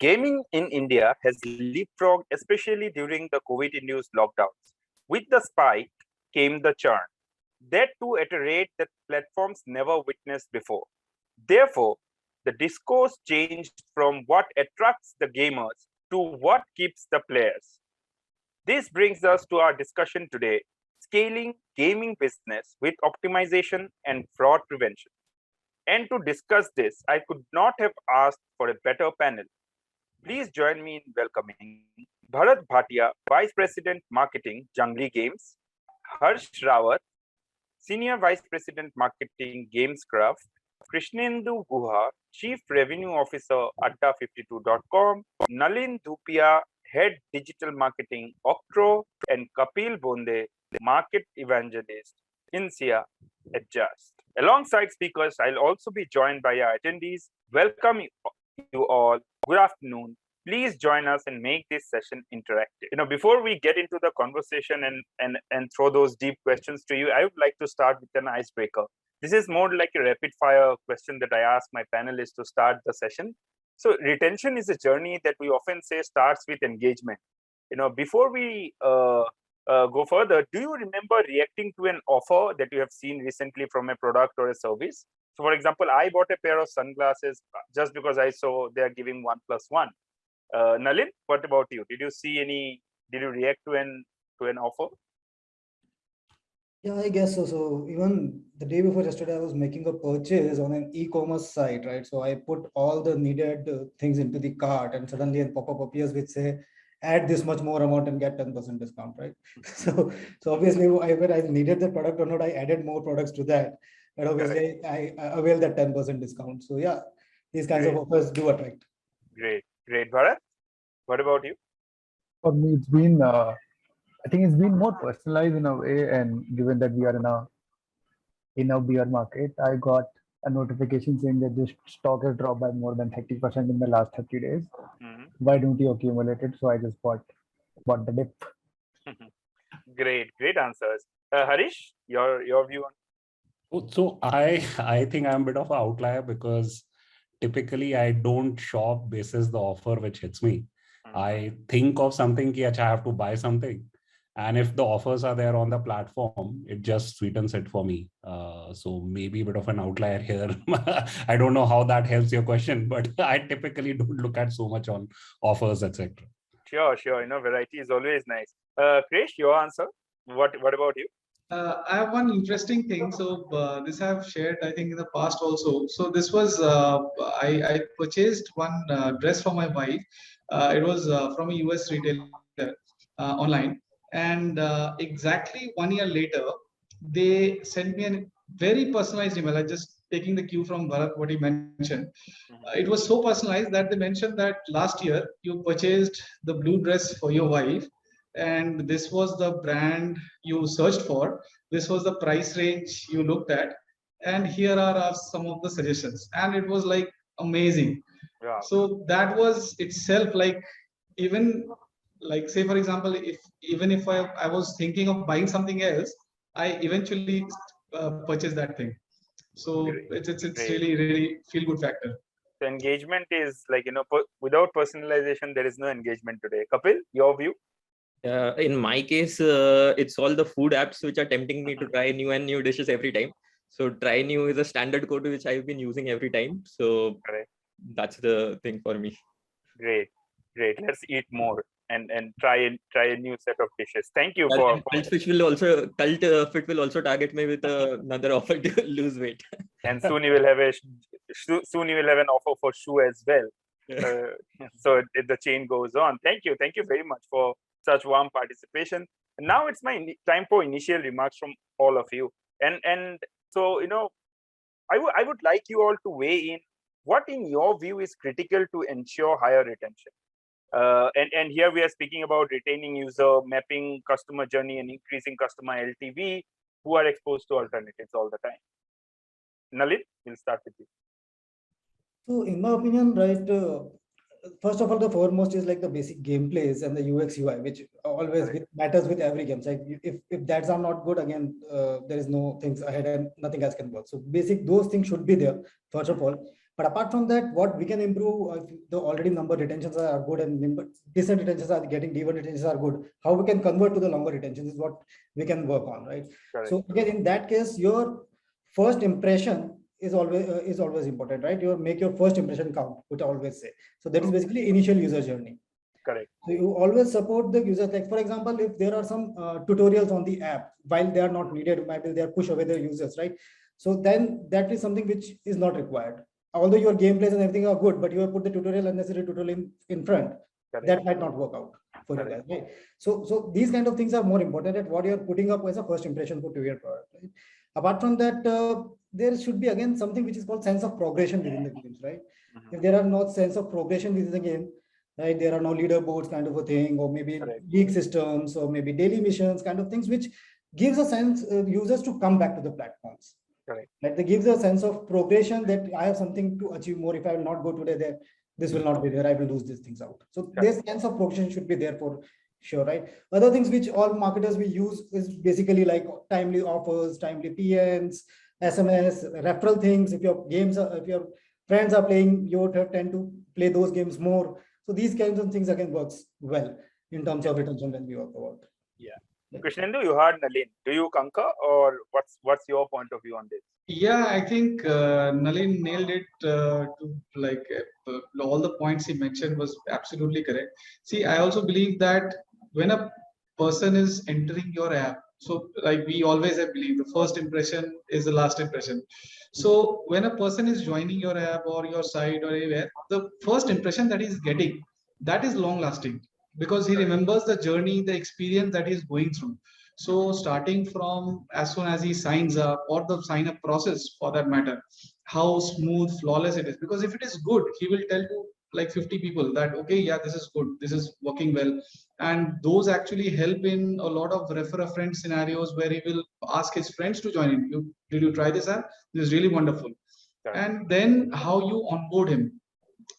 Gaming in India has leapfrogged, especially during the COVID-induced lockdowns. With the spike came the churn, that too at a rate that platforms never witnessed before. Therefore, the discourse changed from what attracts the gamers to what keeps the players. This brings us to our discussion today, scaling gaming business with optimization and fraud prevention. And to discuss this, I could not have asked for a better panel. Please join me in welcoming Bharat Bhatia, Vice President Marketing, Jungli Games, Harsh Rawat, Senior Vice President Marketing, Gamescraft, Krishnendu Guha, Chief Revenue Officer, Adda52.com, Nalin Dhupia, Head Digital Marketing, Octro, and Kapil Bonde, Market Evangelist, INSEA, Adjust. Alongside speakers, I'll also be joined by our attendees. Welcome you all. Good afternoon. Please join us and make this session interactive. Before we get into the conversation and throw those deep questions to you, I would like to start with an icebreaker. This is more like a rapid fire question that I ask my panelists to start the session. So retention is a journey that we often say starts with engagement. Before we go further, do you remember reacting to an offer that you have seen recently from a product or a service? So for example, I bought a pair of sunglasses just because I saw they are giving 1+1. Nalin, what about you? Did you react to an offer? Yeah, I guess so. So even the day before yesterday, I was making a purchase on an e-commerce site, right? So I put all the needed things into the cart, and suddenly a pop-up appears which say, add this much more amount and get 10% discount, right? So obviously, whether I needed the product or not, I added more products to that. But obviously, I availed that 10% discount. So yeah, these kinds of offers do attract. Great. Bharat, what about you? For me, it's been, I think it's been more personalized in a way. And given that we are in a bear market, I got a notification saying that this stock has dropped by more than 30% in the last 30 days. Why don't you accumulate it? So I just bought the dip. Great answers. Harish, your view on? So I think I'm a bit of an outlier because typically I don't shop basis the offer which hits me. I think of something that I have to buy something, and if the offers are there on the platform, it just sweetens it for me. So maybe a bit of an outlier here. I don't know how that helps your question, but I typically don't look at so much on offers, etc. Sure. Variety is always nice. Krish, your answer. What about you? I have one interesting thing. So this I have shared, I think, in the past also. So this was I purchased one dress for my wife. It was from a US retailer online, and exactly 1 year later, they sent me a very personalized email. I just taking the cue from Bharat what he mentioned. It was so personalized that they mentioned that last year you purchased the blue dress for your wife, and this was the brand you searched for, this was the price range you looked at, and here are some of the suggestions, and it was like amazing. Wow. So that was itself like, even like, say for example, if I was thinking of buying something else, I eventually purchased that thing. So it's really feel good factor. So engagement is like, without personalization there is no engagement today. Kapil, your view? In my case, it's all the food apps which are tempting me to try new dishes every time. So try new is a standard code which I've been using every time. So that's the thing for me. Great. Let's eat more and try a new set of dishes. Thank you for Cult Fit will also target me with another offer to lose weight. And soon you will have an offer for shoe as well. So the chain goes on. Thank you very much for such warm participation. And now it's my time for initial remarks from all of you. And so I would like you all to weigh in. What in your view is critical to ensure higher retention? And here we are speaking about retaining user, mapping customer journey, and increasing customer LTV who are exposed to alternatives all the time. Nalin, we'll start with you. So in my opinion, right, first of all, the foremost is like the basic gameplays and the UX UI, which always matters with every game. Like if that's are not good, again, there is no things ahead and nothing else can work. So those things should be there, first of all. But apart from that, what we can improve, the already number retentions are good and decent retentions are getting, D1 retentions are good. How we can convert to the longer retentions is what we can work on, right? Correct. So again, in that case, your first impression is always important, right? You make your first impression count, which I always say. So that is basically initial user journey. Correct. So you always support the users. Like for example, if there are some tutorials on the app, while they are not needed, maybe they are push away the users, right? So then that is something which is not required. Although your gameplays and everything are good, but you have put the tutorial, unnecessary tutorial in front, Correct. that might not work out for you guys, right? So these kind of things are more important at what you're putting up as a first impression for your product, right? Apart from that, there should be again something which is called sense of progression within the games, right? If there are no sense of progression within the game, right, there are no leaderboards kind of a thing, or maybe league systems, or maybe daily missions kind of things, which gives a sense users to come back to the platforms. Correct. Like they gives a sense of progression that I have something to achieve more. If I will not go today there, this will not be there. I will lose these things out. So this sense of progression should be there for sure, right? Other things which all marketers we use is basically like timely offers, timely PNs, SMS, referral things. If your games are, if your friends are playing, you would tend to play those games more. So these kinds of things again works well in terms of retention when we talk about. Yeah. Krishnendu, you heard Nalin. Do you concur, or what's your point of view on this? Yeah, I think Nalin nailed it. All the points he mentioned was absolutely correct. See, I also believe that when a person is entering your app, so like we always have believed, the first impression is the last impression. So when a person is joining your app or your site or anywhere, the first impression that he's getting, that is long lasting, because he remembers the journey, the experience that he's going through. So starting from as soon as he signs up, or the sign up process for that matter, how smooth, flawless it is. Because if it is good, he will tell to like 50 people that, okay, yeah, this is good, this is working well. And those actually help in a lot of refer a friend scenarios where he will ask his friends to join in. Did you try this app? This is really wonderful. And then how you onboard him.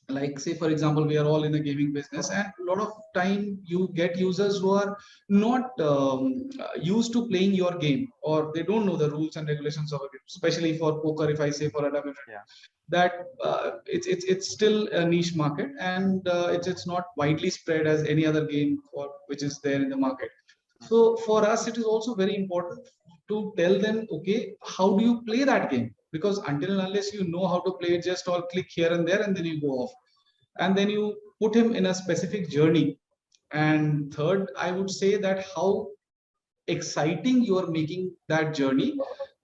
Like say for example, we are all in the gaming business, and a lot of time you get users who are not used to playing your game, or they don't know the rules and regulations of a game, especially for poker. If I say for a that it's still a niche market, and it's not widely spread as any other game for which is there in the market. So for us it is also very important to tell them, okay, how do you play that game? Because until and unless you know how to play it, just all click here and there and then you go off, and then you put him in a specific journey. And third, I would say that how exciting you are making that journey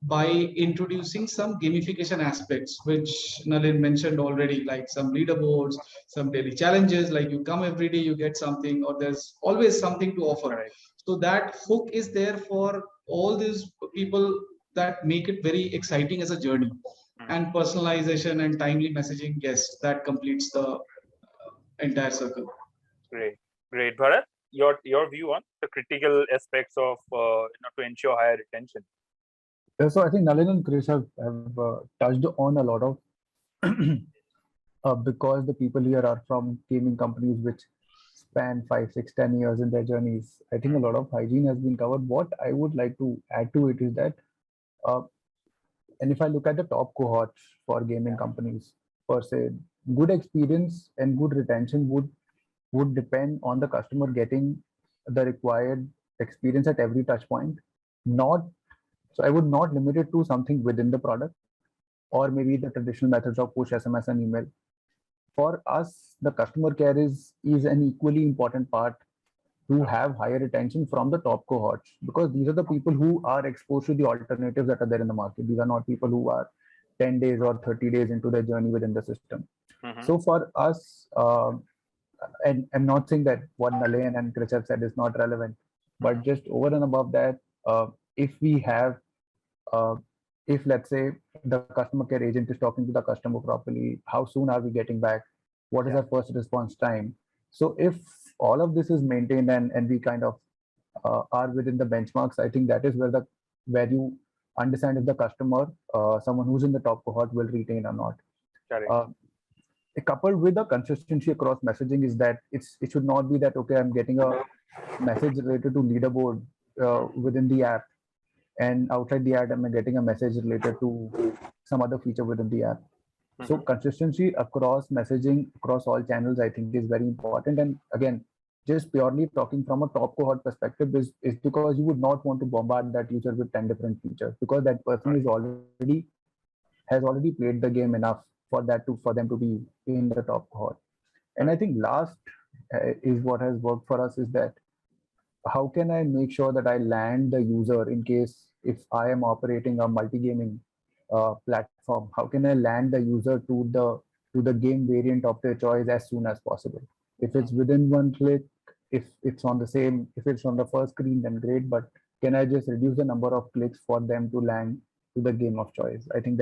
by introducing some gamification aspects, which Nalin mentioned already, like some leaderboards, some daily challenges, like you come every day, you get something, or there's always something to offer. So that hook is there for all these people, that make it very exciting as a journey. And personalization and timely messaging, yes, that completes the entire circle. Great. Bharat, your view on the critical aspects of to ensure higher retention. So I think Nalin and Chris have touched on a lot of because the people here are from gaming companies which span 5, 6, 10 years in their journeys. I think a lot of hygiene has been covered. What I would like to add to it is that, and if I look at the top cohorts for gaming companies per se, good experience and good retention would depend on the customer getting the required experience at every touch point. So I would not limit it to something within the product, or maybe the traditional methods of push, SMS, and email. For us, the customer care is an equally important part to have higher retention from the top cohorts, because these are the people who are exposed to the alternatives that are there in the market. These are not people who are 10 days or 30 days into their journey within the system. So for us, and I'm not saying that what Nalin and Chris have said is not relevant, but just over and above that, if we have, if let's say the customer care agent is talking to the customer properly, how soon are we getting back? What is our first response time? So if all of this is maintained and we kind of are within the benchmarks, I think that is where you understand if the customer, someone who's in the top cohort, will retain or not. Coupled with the consistency across messaging is that it should not be that, okay, I'm getting a message related to leaderboard within the app, and outside the app I'm getting a message related to some other feature within the app. So consistency across messaging, across all channels, I think is very important. And again, just purely talking from a top cohort perspective is because you would not want to bombard that user with 10 different features, because that person has already played the game enough for them to be in the top cohort. And I think last is what has worked for us is that how can I make sure that I land the user in case if I am operating a multi-gaming platform, how can I land the user to the game variant of their choice as soon as possible? If it's within one click, if it's on the first screen, then great. But can I just reduce the number of clicks for them to land to the game of choice? I think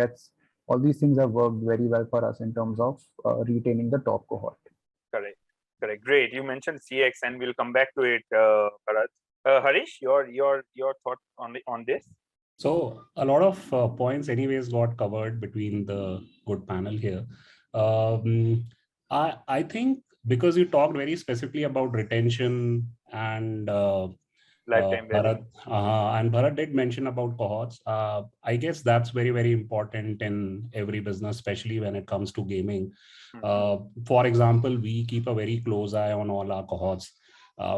all these things have worked very well for us in terms of retaining the top cohort. Correct. Great. You mentioned CX, and we'll come back to it, Bharat. Harish, your thought on this? So a lot of points anyways got covered between the good panel here. I think because you talked very specifically about retention and Lifetime value. Bharat did mention about cohorts. I guess that's very, very important in every business, especially when it comes to gaming. For example, we keep a very close eye on all our cohorts.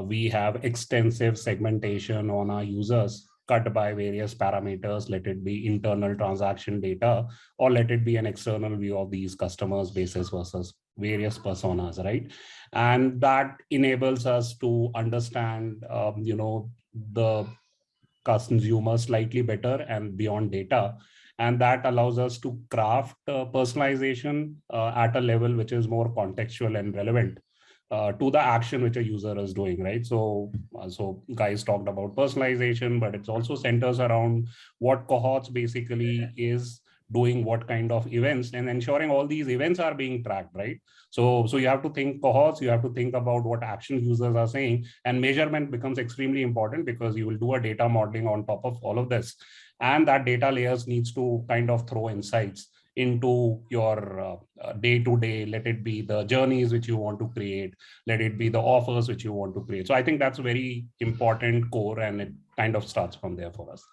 We have extensive segmentation on our users, cut by various parameters, let it be internal transaction data, or let it be an external view of these customers basis versus various personas, right? And that enables us to understand, the consumer slightly better and beyond data. And that allows us to craft personalization at a level which is more contextual and relevant to the action which a user is doing, right? So guys talked about personalization, but it also centers around what cohorts basically is doing what kind of events and ensuring all these events are being tracked, right? So you have to think cohorts, you have to think about what action users are saying, and measurement becomes extremely important because you will do a data modeling on top of all of this. And that data layers needs to kind of throw insights into your day-to-day, let it be the journeys which you want to create, let it be the offers which you want to create. So I think that's a very important core, and it kind of starts from there for us.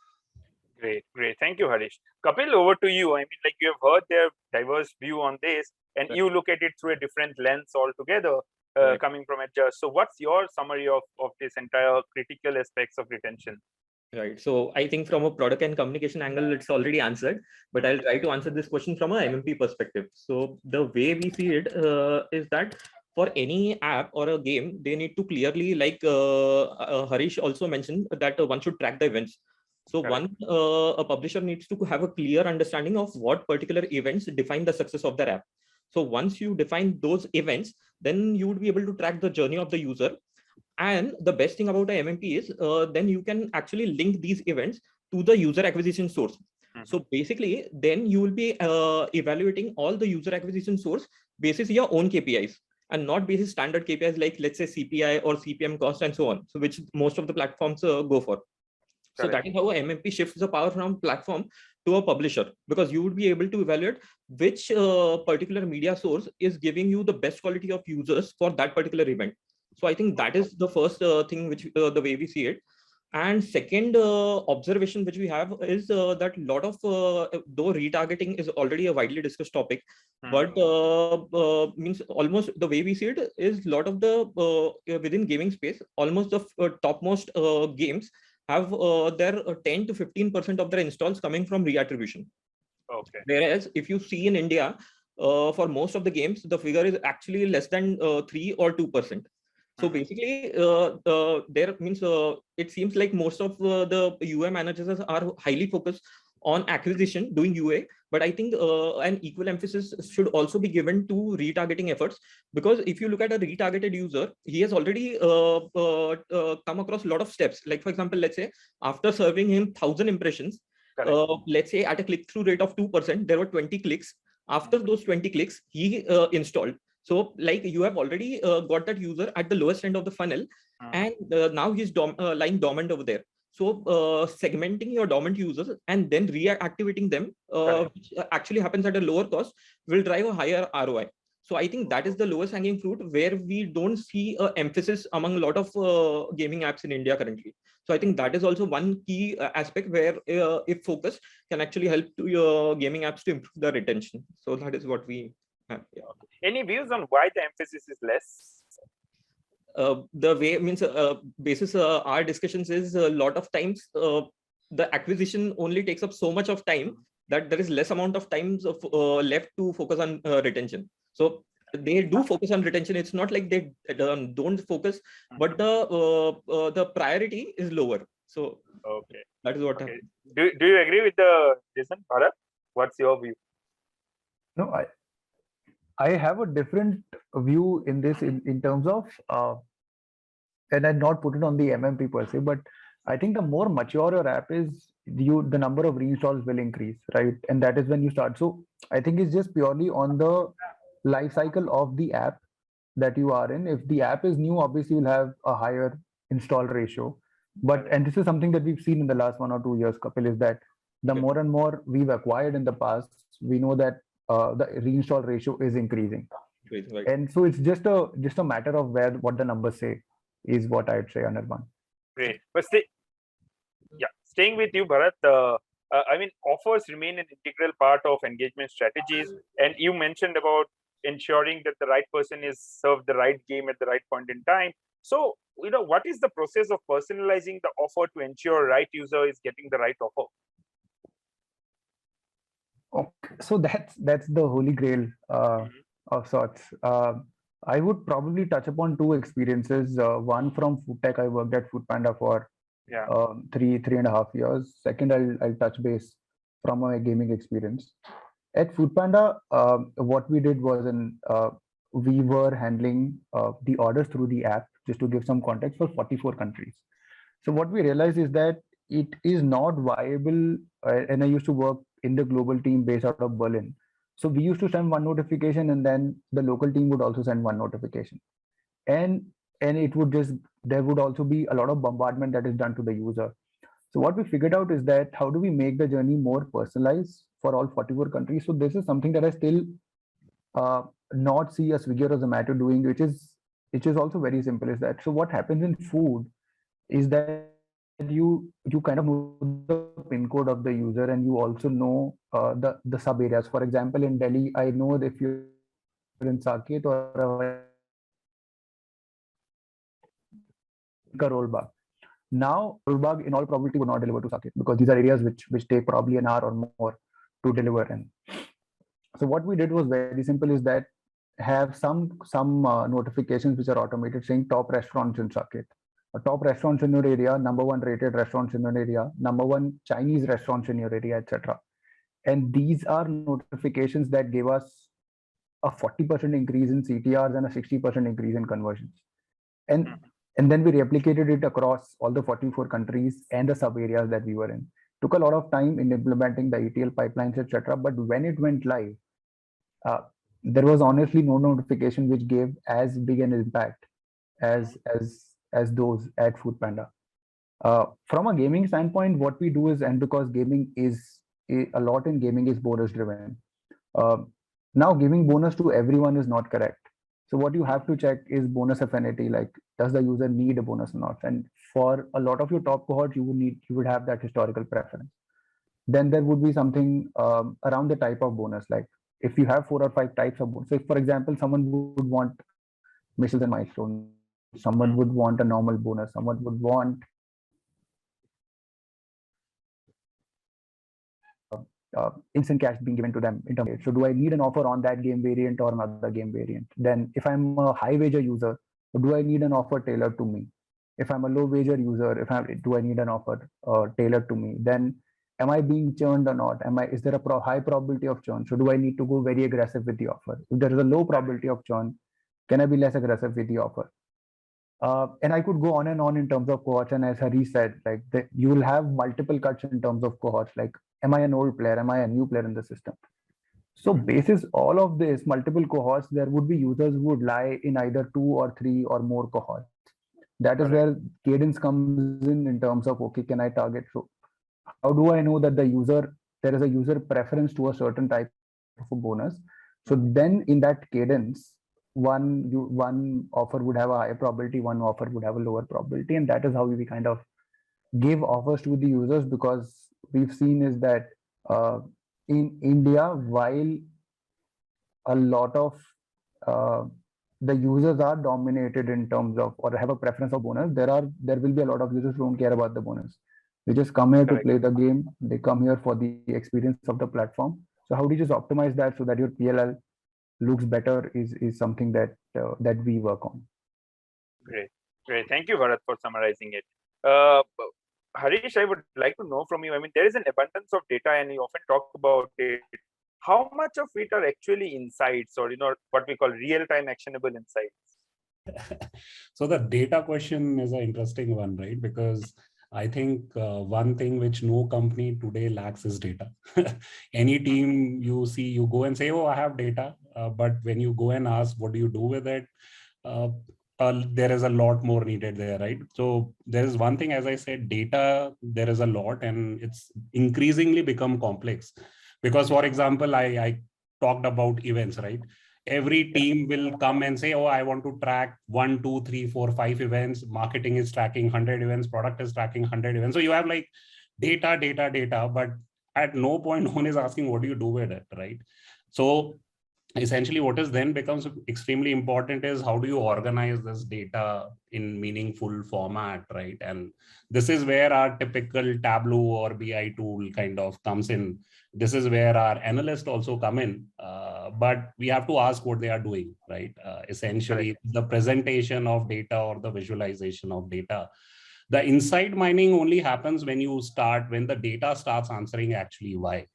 Great. Thank you, Harish. Kapil, over to you. I mean, like, you have heard their diverse view on this, and you look at it through a different lens altogether, coming from it. So what's your summary of this entire critical aspects of retention? Right. So I think from a product and communication angle, it's already answered, but I'll try to answer this question from a MMP perspective. So the way we see it is that for any app or a game, they need to clearly, like Harish also mentioned, that one should track the events. So a publisher needs to have a clear understanding of what particular events define the success of their app. So once you define those events, then you would be able to track the journey of the user. And the best thing about a MMP is then you can actually link these events to the user acquisition source. So basically, then you will be evaluating all the user acquisition source basis your own KPIs and not basis standard KPIs like, let's say, CPI or CPM cost and so on. So which most of the platforms go for. So that is how a MMP shifts the power from platform to a publisher, because you would be able to evaluate which particular media source is giving you the best quality of users for that particular event. So I think that is the first thing which the way we see it. And second observation which we have is that a lot of, though retargeting is already a widely discussed topic, but means almost the way we see it is a lot of the within gaming space, almost the topmost games have their 10 to 15% of their installs coming from reattribution. Okay. Whereas if you see in India, for most of the games, the figure is actually less than 3 or 2%. So basically, there means it seems like most of the UA managers are highly focused on acquisition, doing UA, but I think an equal emphasis should also be given to retargeting efforts, because if you look at a retargeted user, he has already come across a lot of steps. Like, for example, let's say after serving him 1,000 impressions, let's say at a click-through rate of 2%, there were 20 clicks. After those 20 clicks, he installed. So like you have already got that user at the lowest end of the funnel, and now he's lying dormant over there. So segmenting your dormant users and then reactivating them, which actually happens at a lower cost, will drive a higher ROI. So I think that is the lowest hanging fruit where we don't see a emphasis among a lot of gaming apps in India currently. So I think that is also one key aspect where if focus can actually help to your gaming apps to improve the retention. So that is what we have. Yeah. Any views on why the emphasis is less? The way means basis our discussions is a lot of times the acquisition only takes up so much of time that there is less amount of times of left to focus on retention. So they do focus on retention. It's not like they don't focus, but the priority is lower. So Okay, that is what okay. happens. Do you agree with the Jason, Bharat? What's your view? No, I have a different view in this in terms of, and I'd not put it on the MMP per se, but I think the more mature your app is, the number of reinstalls will increase, right? And that is when you start. So I think it's just purely on the life cycle of the app that you are in. If the app is new, obviously you'll have a higher install ratio. But and this is something that we've seen in the last 1 or 2 years, Kapil, is that the more and more we've acquired in the past, we know that the reinstall ratio is increasing. Right. And so it's just a matter of what the numbers say is what I'd say, Anirban. Great. But staying with you, Bharat, I mean, offers remain an integral part of engagement strategies. And you mentioned about ensuring that the right person is served the right game at the right point in time. So, what is the process of personalizing the offer to ensure right user is getting the right offer? Okay, so that's the holy grail of sorts. I would probably touch upon two experiences. One from food tech. I worked at Foodpanda for 3.5 years. Second, I'll touch base from my gaming experience. At Foodpanda, what we did was we were handling the orders through the app, just to give some context, for 44 countries. So what we realized is that it is not viable, and I used to work in the global team based out of Berlin. So we used to send one notification, and then the local team would also send one notification. And it would there would also be a lot of bombardment that is done to the user. So what we figured out is that how do we make the journey more personalized for all 44 countries? So this is something that I still not see a Swiggy or a Zomato doing, which is also very simple. Is that so? What happens in food is that you kind of know the pin code of the user, and you also know the sub areas. For example, in Delhi, I know if you're in Saket or Karolbagh. Now, Karolbagh in all probability would not deliver to Saket because these are areas which take probably an hour or more to deliver in. So what we did was very simple: is that have some notifications which are automated saying top restaurants in Saket. Top restaurants in your area, number 1 rated restaurants in your area, number 1 Chinese restaurants in your area, etc. And these are notifications that gave us a 40% increase in CTRs and a 60% increase in conversions. And then we replicated it across all the 44 countries and the sub areas that we were in. Took a lot of time in implementing the ETL pipelines, etc. But when it went live, there was honestly no notification which gave as big an impact as those at Foodpanda. From a gaming standpoint, what we do is, and because gaming is a lot in gaming is bonus driven. Now giving bonus to everyone is not correct. So what you have to check is bonus affinity, like does the user need a bonus or not? And for a lot of your top cohorts, you would have that historical preference. Then there would be something around the type of bonus, like if you have 4 or 5 types of bonus. So if, for example, someone would want missiles and milestones, someone would want a normal bonus, someone would want instant cash being given to them in terms of, so do I need an offer on that game variant or another game variant? Then if I'm a high wager user, do I need an offer tailored to me? If I'm a low wager user, do I need an offer tailored to me? Then am I being churned or not? Is there a high probability of churn? So do I need to go very aggressive with the offer? If there is a low probability of churn, can I be less aggressive with the offer? And I could go on and on in terms of cohorts. And as Hari said, like you will have multiple cuts in terms of cohorts. Like, am I an old player? Am I a new player in the system? So basis all of this, multiple cohorts, there would be users who would lie in either 2 or 3 or more cohorts. That is where cadence comes in terms of, okay, can I target? So how do I know that there is a user preference to a certain type of a bonus? So then in that cadence, one offer would have a higher probability, one offer would have a lower probability, and that is how we kind of give offers to the users, because we've seen is that in India, while a lot of uh, the users are dominated in terms of or have a preference of bonus, there will be a lot of users who don't care about the bonus. They just come here to play the game. They come here for the experience of the platform. So how do you just optimize that so that your PLL looks better is something that that we work on. Great. Thank you, Bharat, for summarizing it. Harish, I would like to know from you. I mean, there is an abundance of data, and you often talk about it. How much of it are actually insights, or what we call real-time actionable insights? So the data question is an interesting one, right? Because I think one thing which no company today lacks is data. Any team you see, you go and say, oh, I have data. But when you go and ask, what do you do with it? There is a lot more needed there, right? So there is one thing, as I said, data, there is a lot, and it's increasingly become complex. Because, for example, I talked about events, right? Every team will come and say, oh, I want to track 1, 2, 3, 4, 5 events. Marketing is tracking 100 events. Product is tracking 100 events. So you have like data, but at no point no one is asking, what do you do with it, right? So essentially what is then becomes extremely important is how do you organize this data in meaningful format, right? And this is where our typical Tableau or BI tool kind of comes in. This is where our analysts also come in, but we have to ask what they are doing, right? Essentially the presentation of data or the visualization of data. The insight mining only happens when the data starts answering actually why.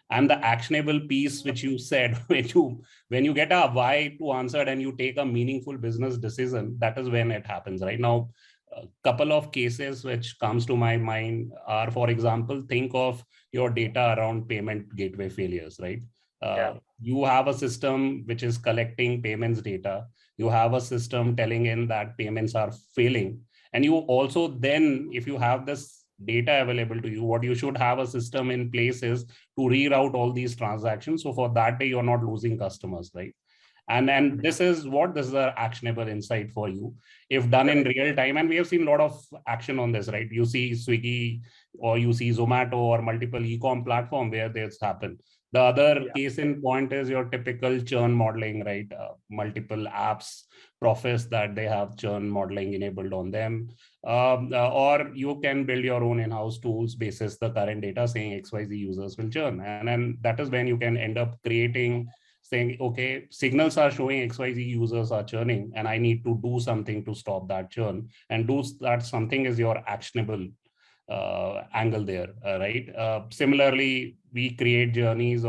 And the actionable piece which you said, when you get a why to answer and you take a meaningful business decision, that is when it happens. Right now, a couple of cases which comes to my mind are, for example, think of your data around payment gateway failures, right? You have a system which is collecting payments data. You have a system telling in that payments are failing. And you also then, if you have this data available to you, what you should have a system in place is to reroute all these transactions. So for that day, you're not losing customers, right? And then this is an actionable insight for you if done in real time. And we have seen a lot of action on this, right? You see Swiggy or you see Zomato or multiple e-com platform where this happened. The other case in point is your typical churn modeling, right? Multiple apps profess that they have churn modeling enabled on them. Or you can build your own in-house tools basis the current data saying XYZ users will churn. And then that is when you can end up saying, okay, signals are showing XYZ users are churning and I need to do something to stop that churn, and do that something is your actionable angle there, right? Similarly, we create journeys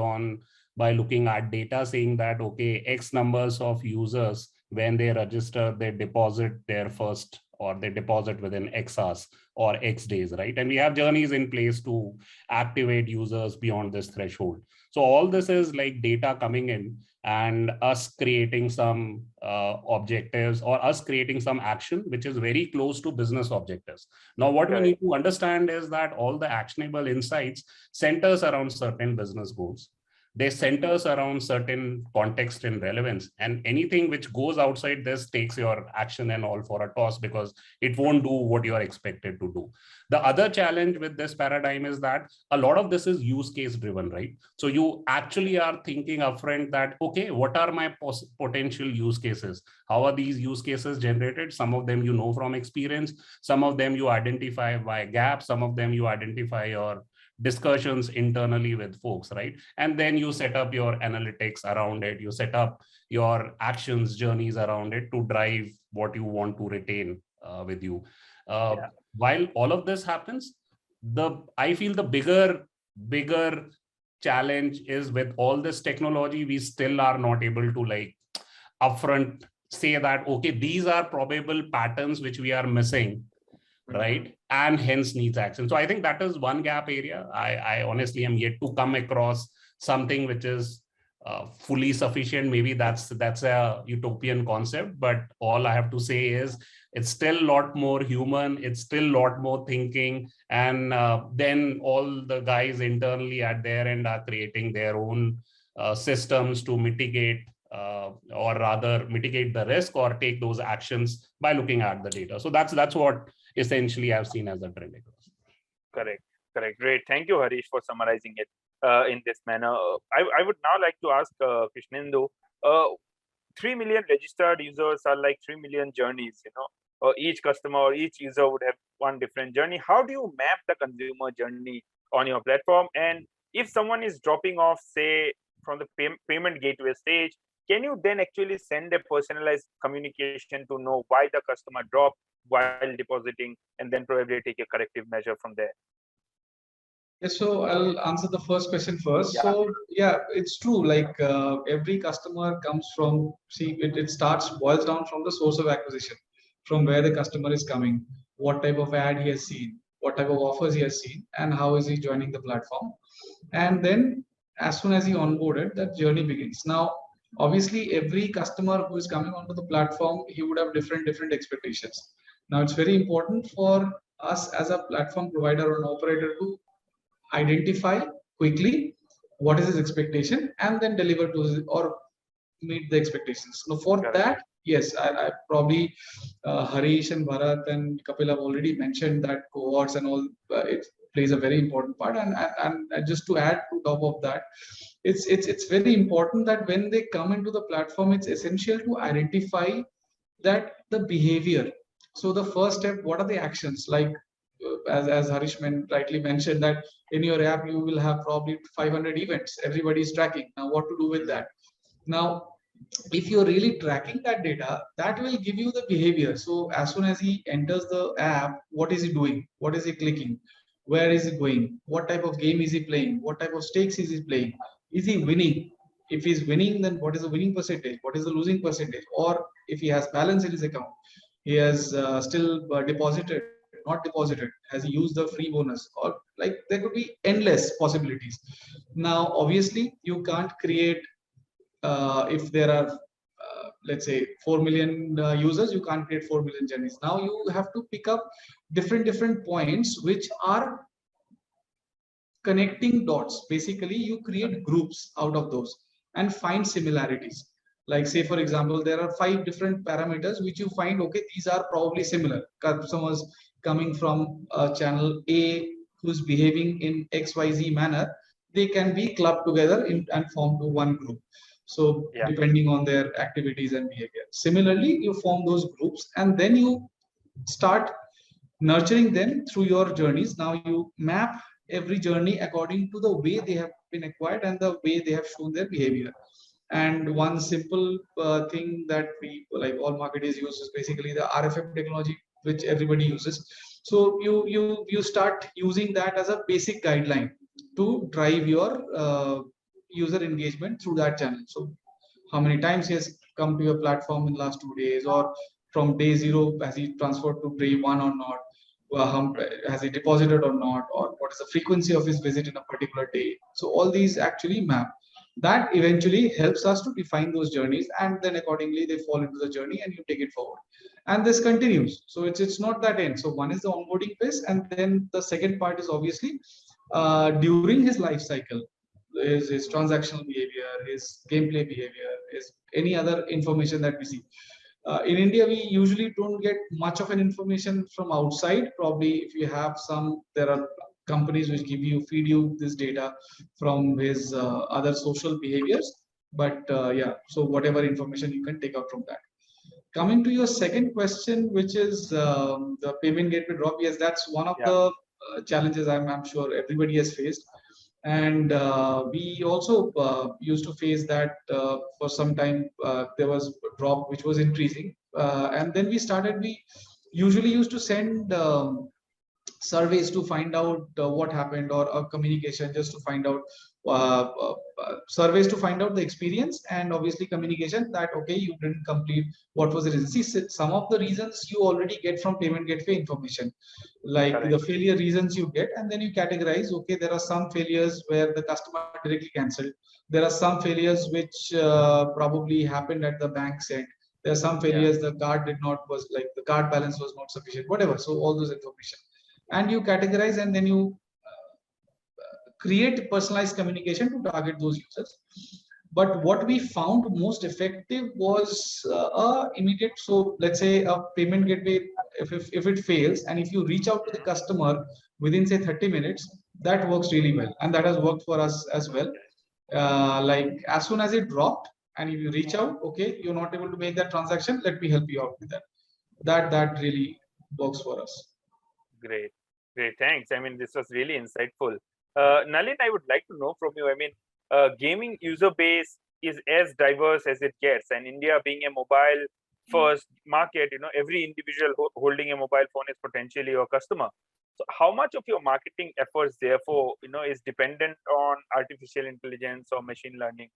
by looking at data saying that, okay, X numbers of users, when they register, they deposit their first, or they deposit within X hours or X days, right? And we have journeys in place to activate users beyond this threshold. So all this is like data coming in and us creating some objectives or us creating some action, which is very close to business objectives. Now, what we need to understand is that all the actionable insights centers around certain business goals. They centers around certain context and relevance, and anything which goes outside this takes your action and all for a toss because it won't do what you are expected to do. The other challenge with this paradigm is that a lot of this is use case driven, right? So you actually are thinking upfront that, okay, what are my potential use cases? How are these use cases generated? Some of them you know from experience, some of them you identify by gaps, some of them you identify your discussions internally with folks, right? And then you set up your analytics around it, you set up your actions journeys around it to drive what you want to retain with you. While all of this happens, I feel the bigger challenge is with all this technology, we still are not able to like upfront say that, okay, these are probable patterns which we are missing, right? And hence needs action. So I think that is one gap area. I honestly am yet to come across something which is fully sufficient. Maybe that's a utopian concept, but all I have to say is it's still a lot more human. It's still a lot more thinking. And then all the guys internally at their end are creating their own systems to mitigate or rather mitigate the risk or take those actions by looking at the data. So that's what essentially I've seen as a trend across. Correct. Great. Thank you, Harish, for summarizing it in this manner. I would now like to ask Krishnendu, 3 million registered users are like 3 million journeys, each customer or each user would have one different journey. How do you map the consumer journey on your platform? And if someone is dropping off, say, from the payment gateway stage, can you then actually send a personalized communication to know why the customer dropped while depositing, and then probably take a corrective measure from there? Yes, so I'll answer the first question first. Yeah. So yeah, it's true. Like every customer comes from, it boils down from the source of acquisition, from where the customer is coming, what type of ad he has seen, what type of offers he has seen, and how is he joining the platform. And then as soon as he onboarded, that journey begins. Now, obviously, every customer who is coming onto the platform, he would have different expectations. Now, it's very important for us as a platform provider or an operator to identify quickly what is his expectation and then deliver to his, or meet the expectations. Now, for that, yes, I probably Harish and Bharat and Kapil have already mentioned that cohorts and all, it plays a very important part. And just to add to top of that, it's very important that when they come into the platform, it's essential to identify that the behavior. So the first step, what are the actions? Like as Harish rightly mentioned, that in your app you will have probably 500 events. Everybody is tracking. Now, what to do with that? Now, if you're really tracking that data, that will give you the behavior. So as soon as he enters the app, what is he doing? What is he clicking? Where is he going? What type of game is he playing? What type of stakes is he playing? Is he winning? If he's winning, then what is the winning percentage? What is the losing percentage? Or if he has balance in his account, he has still deposited, not deposited, has he used the free bonus, or like there could be endless possibilities. Now, obviously, you can't create if there are let's say 4 million users, you can't create 4 million journeys. Now you have to pick up different points which are connecting dots. Basically, you create groups out of those and find similarities. Like, say for example, there are 5 different parameters which you find, okay, these are probably similar. Customers coming from channel A who's behaving in XYZ manner, they can be clubbed together and form to one group. So depending on their activities and behavior. Similarly, you form those groups and then you start nurturing them through your journeys. Now you map every journey according to the way they have been acquired and the way they have shown their behavior. And one simple thing that we, like all marketers use, is basically the RFM technology, which everybody uses. So you start using that as a basic guideline to drive your user engagement through that channel. So how many times he has come to your platform in the last 2 days, or from day 0 has he transferred to day 1 or not, has he deposited or not, or what is the frequency of his visit in a particular day. So all these actually map. That eventually helps us to define those journeys, and then accordingly they fall into the journey and you take it forward. And this continues. So it's not that end. So one is the onboarding phase, and then the second part is obviously during his life cycle, his transactional behavior, his gameplay behavior, his any other information that we see. In India, we usually don't get much of an information from outside. Probably if you have some, there are companies which feed you this data from his other social behaviors. But yeah, so whatever information you can take out from that. Coming to your second question, which is the payment gateway drop. Yes, that's one of the challenges I'm sure everybody has faced. And we also used to face that for some time. There was a drop which was increasing, and then we usually used to send surveys to find out what happened, or a communication just to find out surveys to find out the experience, and obviously communication that okay, you didn't complete, what was the reason. See, some of the reasons you already get from payment gateway information, like the failure reasons you get, and then you categorize, okay, there are some failures where the customer directly cancelled, there are some failures which probably happened at the bank's end, there are some failures the card the card balance was not sufficient, whatever. So all those information, and you categorize, and then you create personalized communication to target those users. But what we found most effective was immediate. So let's say a payment gateway, if it fails, and if you reach out to the customer within say 30 minutes, that works really well, and that has worked for us as well. Like as soon as it dropped, and if you reach out, okay, you're not able to make that transaction, let me help you out with that. That really works for us. Great, great, thanks. I mean, this was really insightful. Nalin, I would like to know from you. I mean, gaming user base is as diverse as it gets, and India being a mobile first market, every individual holding a mobile phone is potentially your customer. So how much of your marketing efforts therefore is dependent on artificial intelligence or machine learning?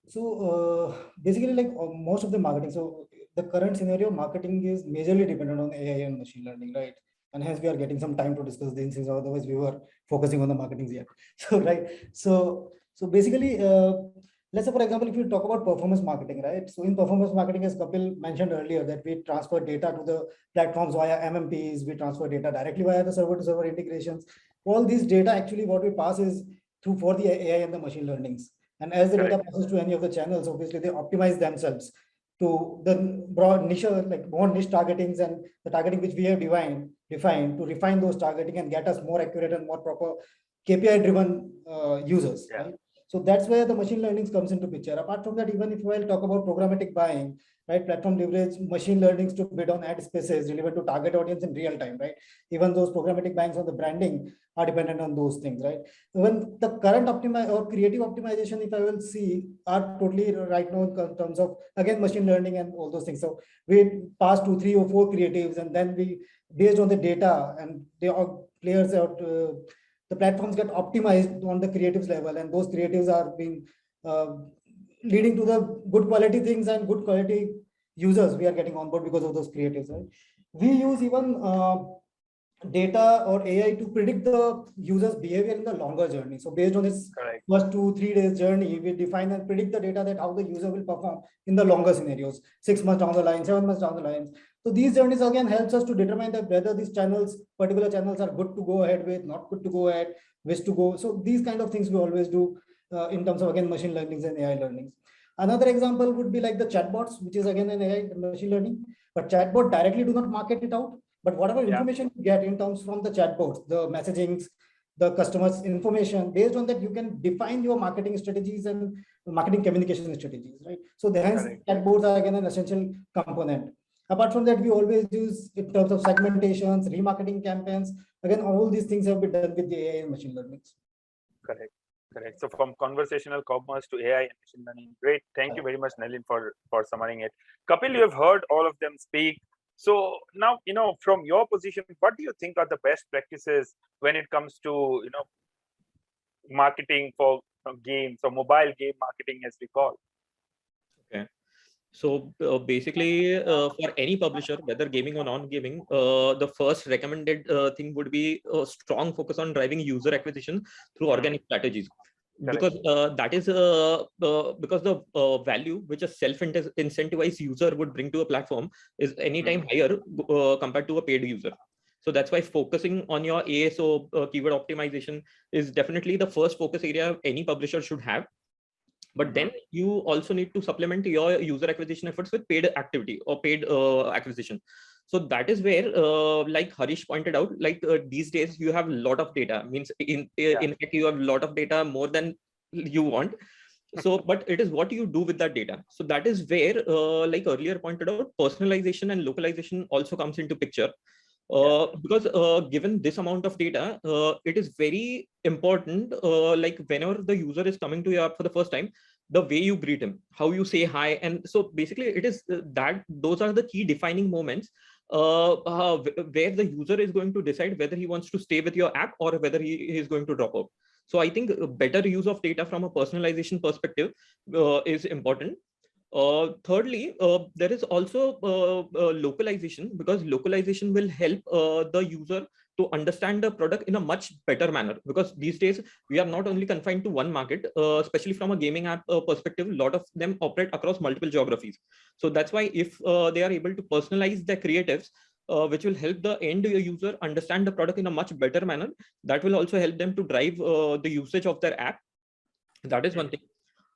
So basically, like most of the marketing, so the current scenario, marketing is majorly dependent on AI and machine learning, right? And hence we are getting some time to discuss these things. Otherwise, we were focusing on the marketing yet. So right. So basically, let's say for example, if you talk about performance marketing, right? So in performance marketing, as Kapil mentioned earlier, that we transfer data to the platforms via MMPs, we transfer data directly via the server-to-server integrations. All these data actually what we pass is through for the AI and the machine learnings. And as the data passes to any of the channels, obviously they optimize themselves to the broad niche, like more niche targetings and the targeting which we have defined to refine those targeting and get us more accurate and more proper KPI-driven users. Yeah. Right? So that's where the machine learning comes into picture. Apart from that, even if we'll talk about programmatic buying, right? Platform leverage machine learnings to bid on ad spaces relevant to target audience in real time, right? Even those programmatic buyings on the branding are dependent on those things, right? When the current or creative optimization, if I will see, are totally right now in terms of again machine learning and all those things. So we pass 2, 3, or 4 creatives, and then we based on the data and the players out. The platforms get optimized on the creatives level, and those creatives are being leading to the good quality things and good quality users we are getting on board because of those creatives. Right? We use even data or AI to predict the user's behavior in the longer journey. So based on this first 2-3 days journey, we define and predict the data that how the user will perform in the longer scenarios, 6 months down the line, 7 months down the line. So these journeys again helps us to determine that whether these channels, particular channels are good to go ahead with, not good to go ahead, which to go. So these kind of things we always do in terms of again machine learnings and AI learnings. Another example would be like the chatbots, which is again an AI machine learning, but chatbot directly do not market it out. But whatever information you get in terms from the chatbots, the messagings, the customers' information, based on that, you can define your marketing strategies and marketing communication strategies, right? So hence chatbots are again an essential component. Apart from that, we always use in terms of segmentations, remarketing campaigns. Again, all these things have been done with the AI and machine learning. Correct. So from conversational commerce to AI and machine learning. Great. Thank you very much, Nalin, for summarizing it. Kapil, you have heard all of them speak. So now, from your position, what do you think are the best practices when it comes to, marketing for games or mobile game marketing, as we call? Okay. So basically, for any publisher, whether gaming or non-gaming, the first recommended thing would be a strong focus on driving user acquisition through organic strategies. Because that is because the value which a self-incentivized user would bring to a platform is anytime higher compared to a paid user. So that's why focusing on your ASO keyword optimization is definitely the first focus area any publisher should have. But then you also need to supplement your user acquisition efforts with paid activity or paid acquisition. So that is where, like Harish pointed out, like these days you have a lot of data. Means in fact you have a lot of data, more than you want. So, but it is what you do with that data. So that is where, like earlier pointed out, personalization and localization also comes into picture. Because given this amount of data, it is very important, like whenever the user is coming to your app for the first time, the way you greet him, how you say hi. And so basically it is that those are the key defining moments where the user is going to decide whether he wants to stay with your app or whether he is going to drop out. So I think better use of data from a personalization perspective is important. Thirdly, there is also localization, because localization will help the user to understand the product in a much better manner. Because these days we are not only confined to one market, especially from a gaming app perspective, a lot of them operate across multiple geographies. So that's why if they are able to personalize their creatives, which will help the end user understand the product in a much better manner. That will also help them to drive the usage of their app. That is one thing.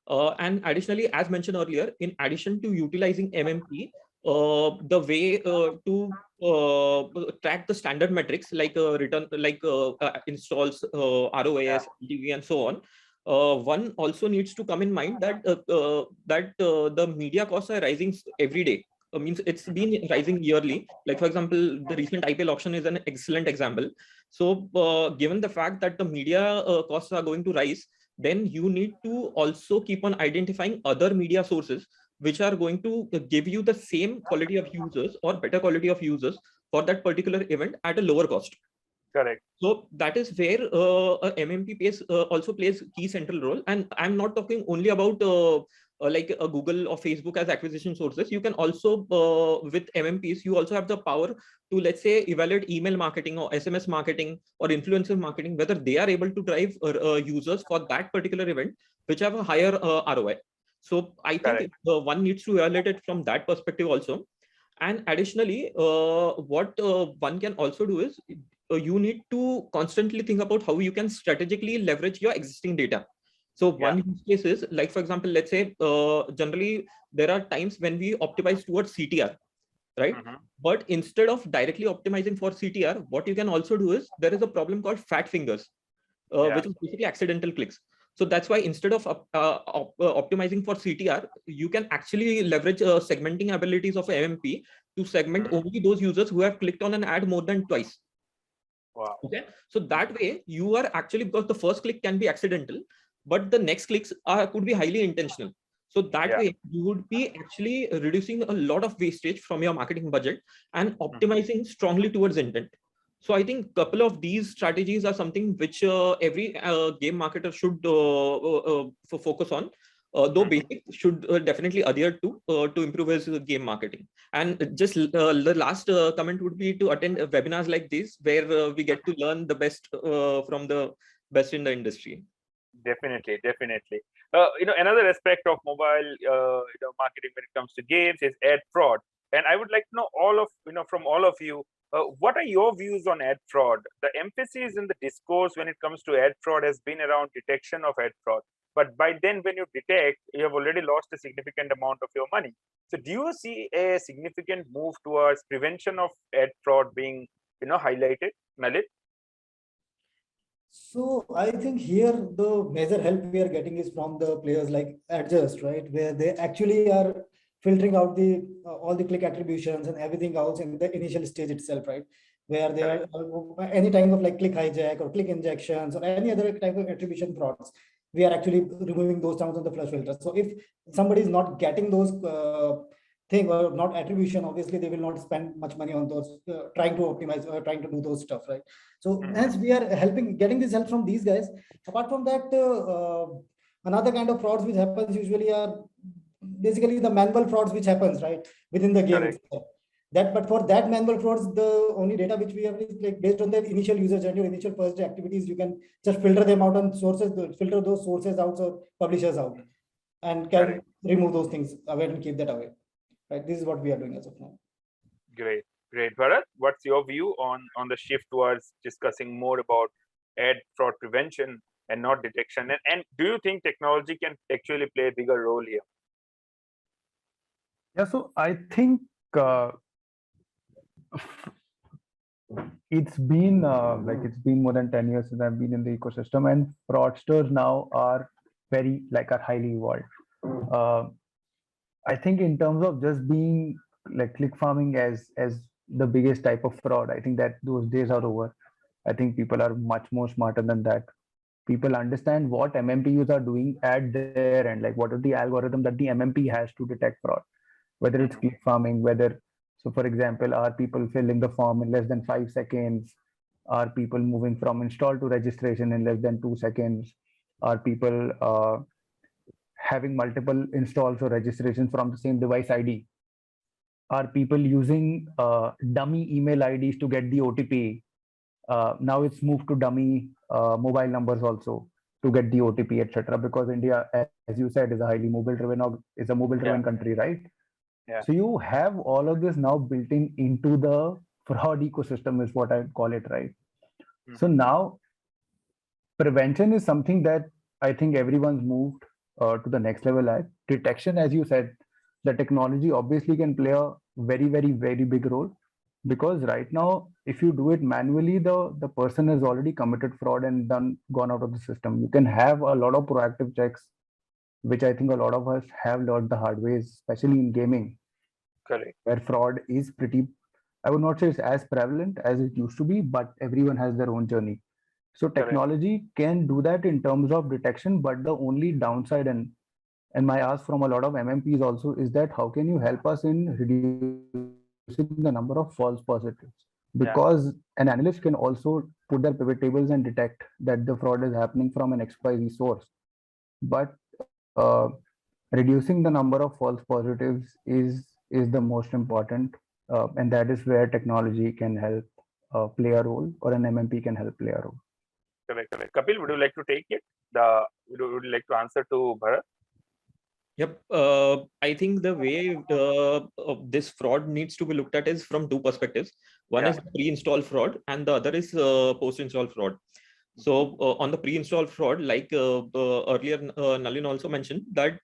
And additionally, as mentioned earlier, in addition to utilizing MMP, the way to track the standard metrics like return, like installs, ROAS, LTV, and so on. One also needs to come in mind that the media costs are rising every day. Means it's been rising yearly. Like for example, the recent IPL auction is an excellent example. So given the fact that the media costs are going to rise, then you need to also keep on identifying other media sources which are going to give you the same quality of users or better quality of users for that particular event at a lower cost. Correct. So that is where a MMP also plays key central role. And I'm not talking only about like a Google or Facebook as acquisition sources. You can also, with MMPs, you also have the power to, let's say, evaluate email marketing or SMS marketing or influencer marketing, whether they are able to drive users for that particular event, which have a higher ROI. So I think one needs to evaluate it from that perspective also. And additionally, what one can also do is you need to constantly think about how you can strategically leverage your existing data. So one use case is, like, for example, let's say generally there are times when we optimize towards CTR, right? But instead of directly optimizing for CTR, what you can also do is there is a problem called fat fingers, which is basically accidental clicks. So that's why instead of optimizing for CTR, you can actually leverage segmenting abilities of MMP to segment only those users who have clicked on an ad more than twice. Wow. Okay, so that way you are actually, because the first click can be accidental, but the next clicks could be highly intentional. So that way you would be actually reducing a lot of wastage from your marketing budget and optimizing strongly towards intent. So I think a couple of these strategies are something which every game marketer should focus on. Though basic should definitely adhere to improve his game marketing. And just the last comment would be to attend webinars like this, where we get to learn the best from the best in the industry. Definitely. Another aspect of mobile marketing when it comes to games is ad fraud. And I would like to know from all of you, what are your views on ad fraud? The emphasis in the discourse when it comes to ad fraud has been around detection of ad fraud. But by then, when you detect, you have already lost a significant amount of your money. So do you see a significant move towards prevention of ad fraud being highlighted, Malit? So I think here the major help we are getting is from the players like Adjust, right, where they actually are filtering out the all the click attributions and everything else in the initial stage itself, right, where they are any type of like click hijack or click injections or any other type of attribution frauds. We are actually removing those terms on the flush filter. So if somebody is not getting those thing or not attribution, obviously they will not spend much money on those trying to optimize or trying to do those stuff, right? So hence we are getting this help from these guys. Apart from that, another kind of frauds which happens usually are basically the manual frauds which happens right within the game itself. But for that manual frauds, the only data which we have is like based on the initial user journey or initial first day activities. You can just filter them out on sources, filter those sources out or publishers out, and can remove those things away and keep that away. Right, this is what we are doing as of now. Great. Bharat, what's your view on the shift towards discussing more about ad fraud prevention and not detection? And do you think technology can actually play a bigger role here? Yeah, so I think it's been more than 10 years since I've been in the ecosystem, and fraudsters now are highly evolved. I think in terms of just being like click farming as the biggest type of fraud, I think that those days are over. I think people are much more smarter than that. People understand what MMPs are doing at their end, like what is the algorithm that the MMP has to detect fraud, whether it's click farming, so for example, are people filling the form in less than 5 seconds? Are people moving from install to registration in less than 2 seconds? Are people having multiple installs or registrations from the same device ID? Are people using dummy email IDs to get the OTP? Now it's moved to dummy mobile numbers also to get the OTP, etc. Because India, as you said, is a highly mobile-driven country, right? Yeah. So you have all of this now built into the fraud ecosystem is what I'd call it, right? Mhm. So now prevention is something that I think everyone's moved to the next level at. Detection, as you said, the technology obviously can play a very, very, very big role, because right now, if you do it manually, the person has already committed fraud and gone out of the system. You can have a lot of proactive checks, which I think a lot of us have learned the hard way, especially in gaming, Correct. where fraud is pretty, I would not say it's as prevalent as it used to be, but everyone has their own journey. So Correct. technology can do that in terms of detection, but the only downside, and my ask from a lot of MMPs also, is that how can you help us in reducing the number of false positives? Because an analyst can also put their pivot tables and detect that the fraud is happening from an XYZ source. But reducing the number of false positives is the most important, and that is where technology can help play a role, or an MMP can help play a role. Correct. Correct. Kapil, would you like to take it? Would you like to answer to Bharat? Yep. I think the way this fraud needs to be looked at is from two perspectives. One Yeah. is pre-install fraud, and the other is post-install fraud. So on the pre-install fraud, like earlier Nalin also mentioned, that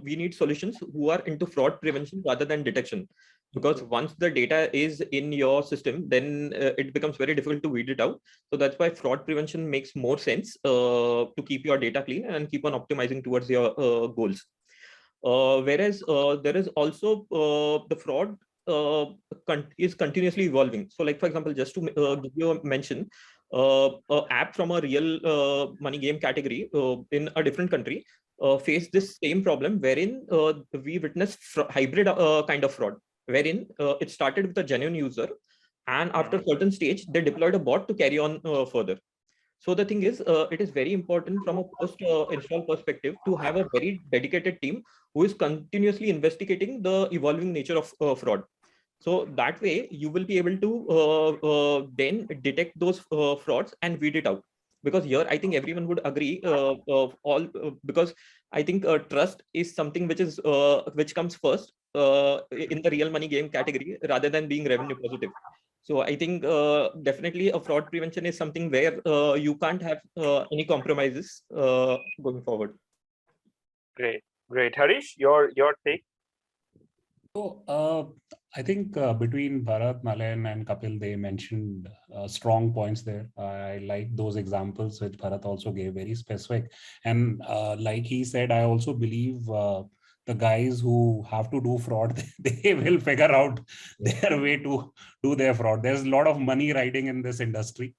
we need solutions who are into fraud prevention rather than detection. Because once the data is in your system, then it becomes very difficult to weed it out. So that's why fraud prevention makes more sense to keep your data clean and keep on optimizing towards your goals. Whereas there is also the fraud is continuously evolving. So like, for example, just to give you a mention, app from a real money game category in a different country face this same problem, wherein we witnessed hybrid kind of fraud, wherein it started with a genuine user, and after a certain stage, they deployed a bot to carry on further. So the thing is, it is very important from a post-install perspective to have a very dedicated team who is continuously investigating the evolving nature of fraud. So that way, you will be able to then detect those frauds and weed it out. Because here, I think everyone would agree, because I think trust is something which comes first in the real money game category rather than being revenue positive. So I think definitely a fraud prevention is something where you can't have any compromises going forward. Great. Great. Harish, your take? So I think between Bharat, Nalin, and Kapil, they mentioned strong points there. I like those examples which Bharat also gave, very specific. And like he said, I also believe the guys who have to do fraud, they will figure out their way to do their fraud. There's a lot of money riding in this industry.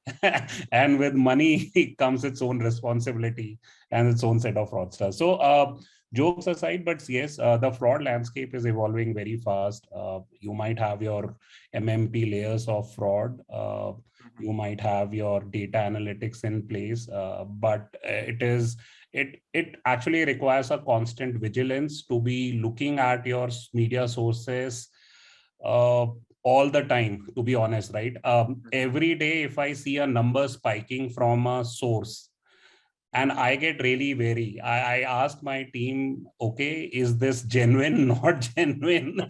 And with money comes its own responsibility and its own set of fraudsters. So jokes aside, but yes, the fraud landscape is evolving very fast. You might have your MMP layers of fraud. You might have your data analytics in place, but it actually requires a constant vigilance to be looking at your media sources all the time, to be honest, right? Every day, if I see a number spiking from a source, and I get really wary. I ask my team, okay, is this genuine, not genuine?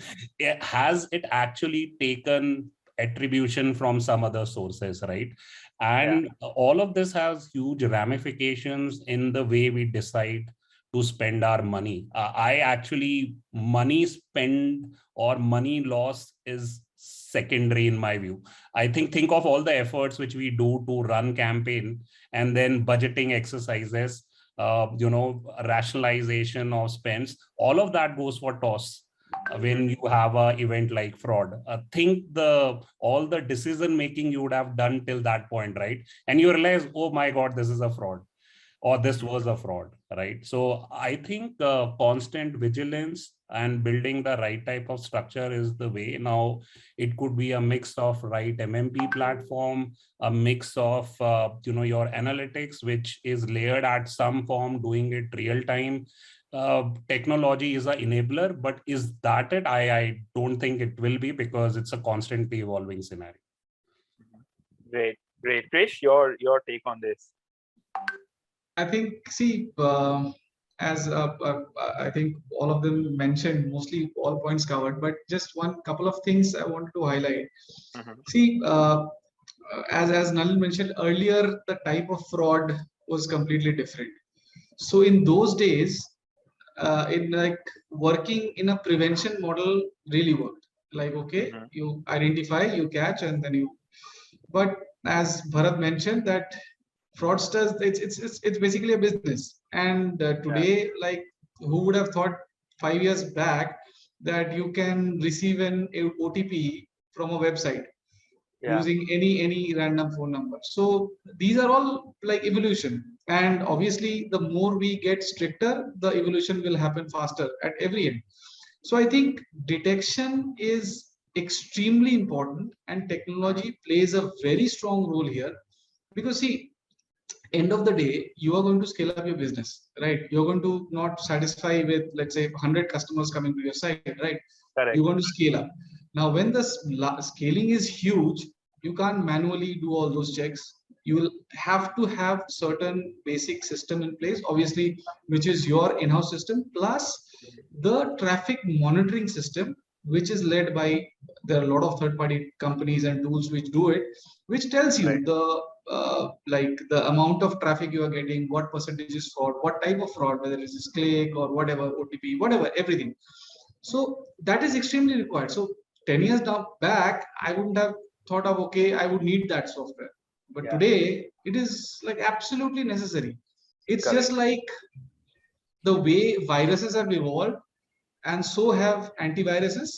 Has it actually taken attribution from some other sources, right? And all of this has huge ramifications in the way we decide to spend our money. I actually, money spend or money loss is secondary in my view. I think of all the efforts which we do to run campaign, and then budgeting exercises, rationalization of spends, all of that goes for toss when you have an event like fraud. Think all the decision making you would have done till that point, right? And you realize, oh my God, this is a fraud, or this was a fraud, right? So I think constant vigilance and building the right type of structure is the way. Now, it could be a mix of right MMP platform, a mix of your analytics, which is layered at some form, doing it real time. Technology is an enabler, but is that it? I don't think it will be, because it's a constantly evolving scenario. Great. Great. Krish, your take on this? I think, see, as I think all of them mentioned, mostly all points covered, but just one couple of things I wanted to highlight. See, as Nalin mentioned earlier, the type of fraud was completely different. So in those days, in like working in a prevention model really worked. Like, okay, you identify, you catch, and then you. But as Bharat mentioned, that fraudsters, it's basically a business. And today, like, who would have thought 5 years back that you can receive an OTP from a website using any random phone number? So these are all like evolution, and obviously the more we get stricter, the evolution will happen faster at every end. So I think detection is extremely important, and technology plays a very strong role here. Because see, end of the day, you are going to scale up your business, right? You're going to not satisfy with, let's say, 100 customers coming to your site, right? Correct. You're going to scale up. Now, when the scaling is huge, you can't manually do all those checks. You will have to have certain basic system in place, obviously, which is your in-house system, plus the traffic monitoring system, which is led by, there are a lot of third-party companies and tools which do it, which tells you the like the amount of traffic you are getting, what percentage is fraud, what type of fraud, whether it is click or whatever, OTP, whatever, everything. So that is extremely required. So 10 years now back, I wouldn't have thought of, okay, I would need that software. But today, it is like absolutely necessary. It's just like the way viruses have evolved, and so have antiviruses.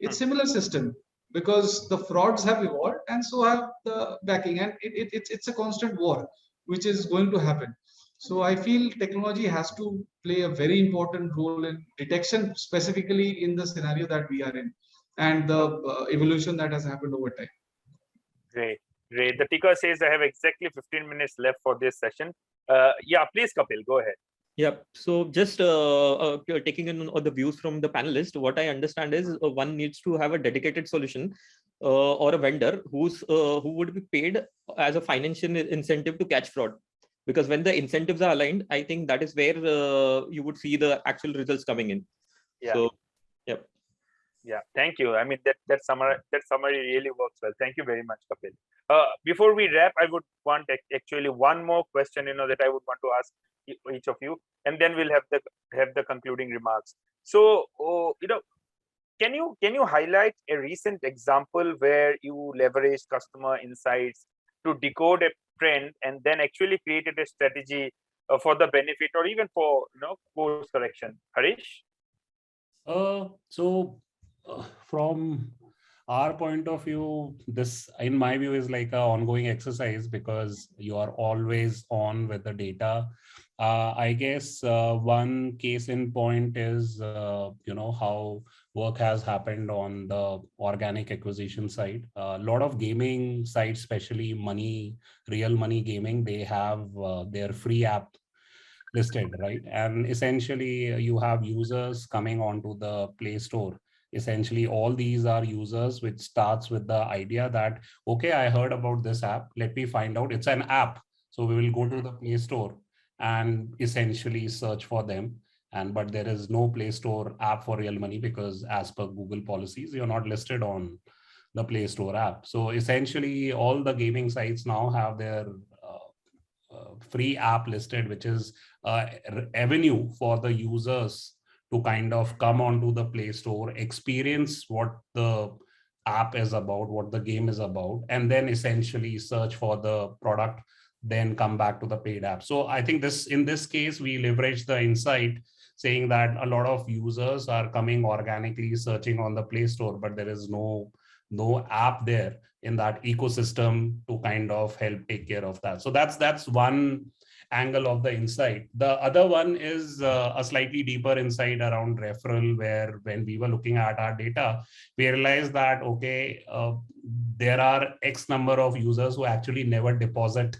It's similar system, because the frauds have evolved and so have the backing, and it's a constant war which is going to happen. So I feel technology has to play a very important role in detection, specifically in the scenario that we are in, and the evolution that has happened over time. Great. The ticker says I have exactly 15 minutes left for this session. Yeah, please, Kapil, go ahead. Yep. So just taking in all the views from the panelists, what I understand is one needs to have a dedicated solution or a vendor who would be paid as a financial incentive to catch fraud. Because when the incentives are aligned, I think that is where you would see the actual results coming in. Yeah. So, yep. Yeah, thank you. I mean, that summary really works well. Thank you very much, Kapil. Before we wrap, I would want actually one more question, that I would want to ask each of you, and then we'll have the concluding remarks. So, can you highlight a recent example where you leveraged customer insights to decode a trend and then actually created a strategy for the benefit or even for course correction? Harish? From our point of view, this, in my view, is like an ongoing exercise, because you are always on with the data. I guess one case in point is, how work has happened on the organic acquisition side. A lot of gaming sites, especially real money gaming, they have their free app listed, right? And essentially you have users coming onto the Play Store. Essentially all these are users which starts with the idea that, okay, I heard about this app, let me find out. It's an app, so we will go to the Play Store and essentially search for them. But there is no Play Store app for real money, because as per Google policies, you're not listed on the Play Store app. So essentially all the gaming sites now have their free app listed, which is avenue for the users to kind of come onto the Play Store, experience what the app is about, what the game is about, and then essentially search for the product, then come back to the paid app. So I think in this case, we leverage the insight saying that a lot of users are coming organically searching on the Play Store, but there is no app there in that ecosystem to kind of help take care of that. So that's one angle of the insight. The other one is a slightly deeper insight around referral, where when we were looking at our data, we realized that, okay, there are X number of users who actually never deposit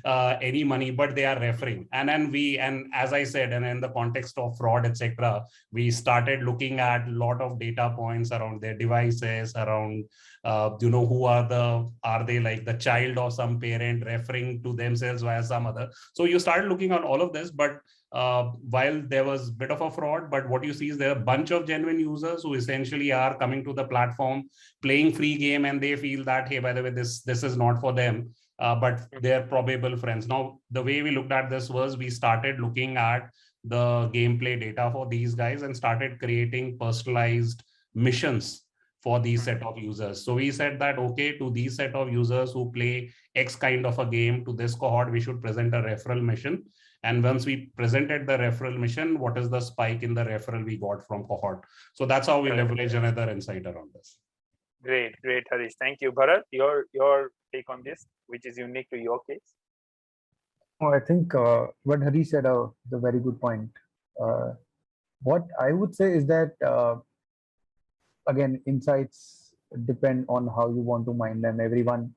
any money, but they are referring. And as I said, and in the context of fraud, etc., we started looking at a lot of data points around their devices, around who are they like the child of some parent referring to themselves via some other. So you started looking at all of this, but while there was a bit of a fraud, but what you see is there are a bunch of genuine users who essentially are coming to the platform, playing free game, and they feel that, hey, by the way, this is not for them, but they're probable friends. Now, the way we looked at this was we started looking at the gameplay data for these guys and started creating personalized missions for these set of users. So we said that, okay, to these set of users who play X kind of a game, to this cohort, we should present a referral mission. And once we presented the referral mission, what is the spike in the referral we got from cohort? So that's how we leverage another insight around this. Great, Harish. Thank you. Bharat, your take on this, which is unique to your case? Oh, I think what Harish said is a very good point. What I would say is that, again, insights depend on how you want to mine them. Everyone,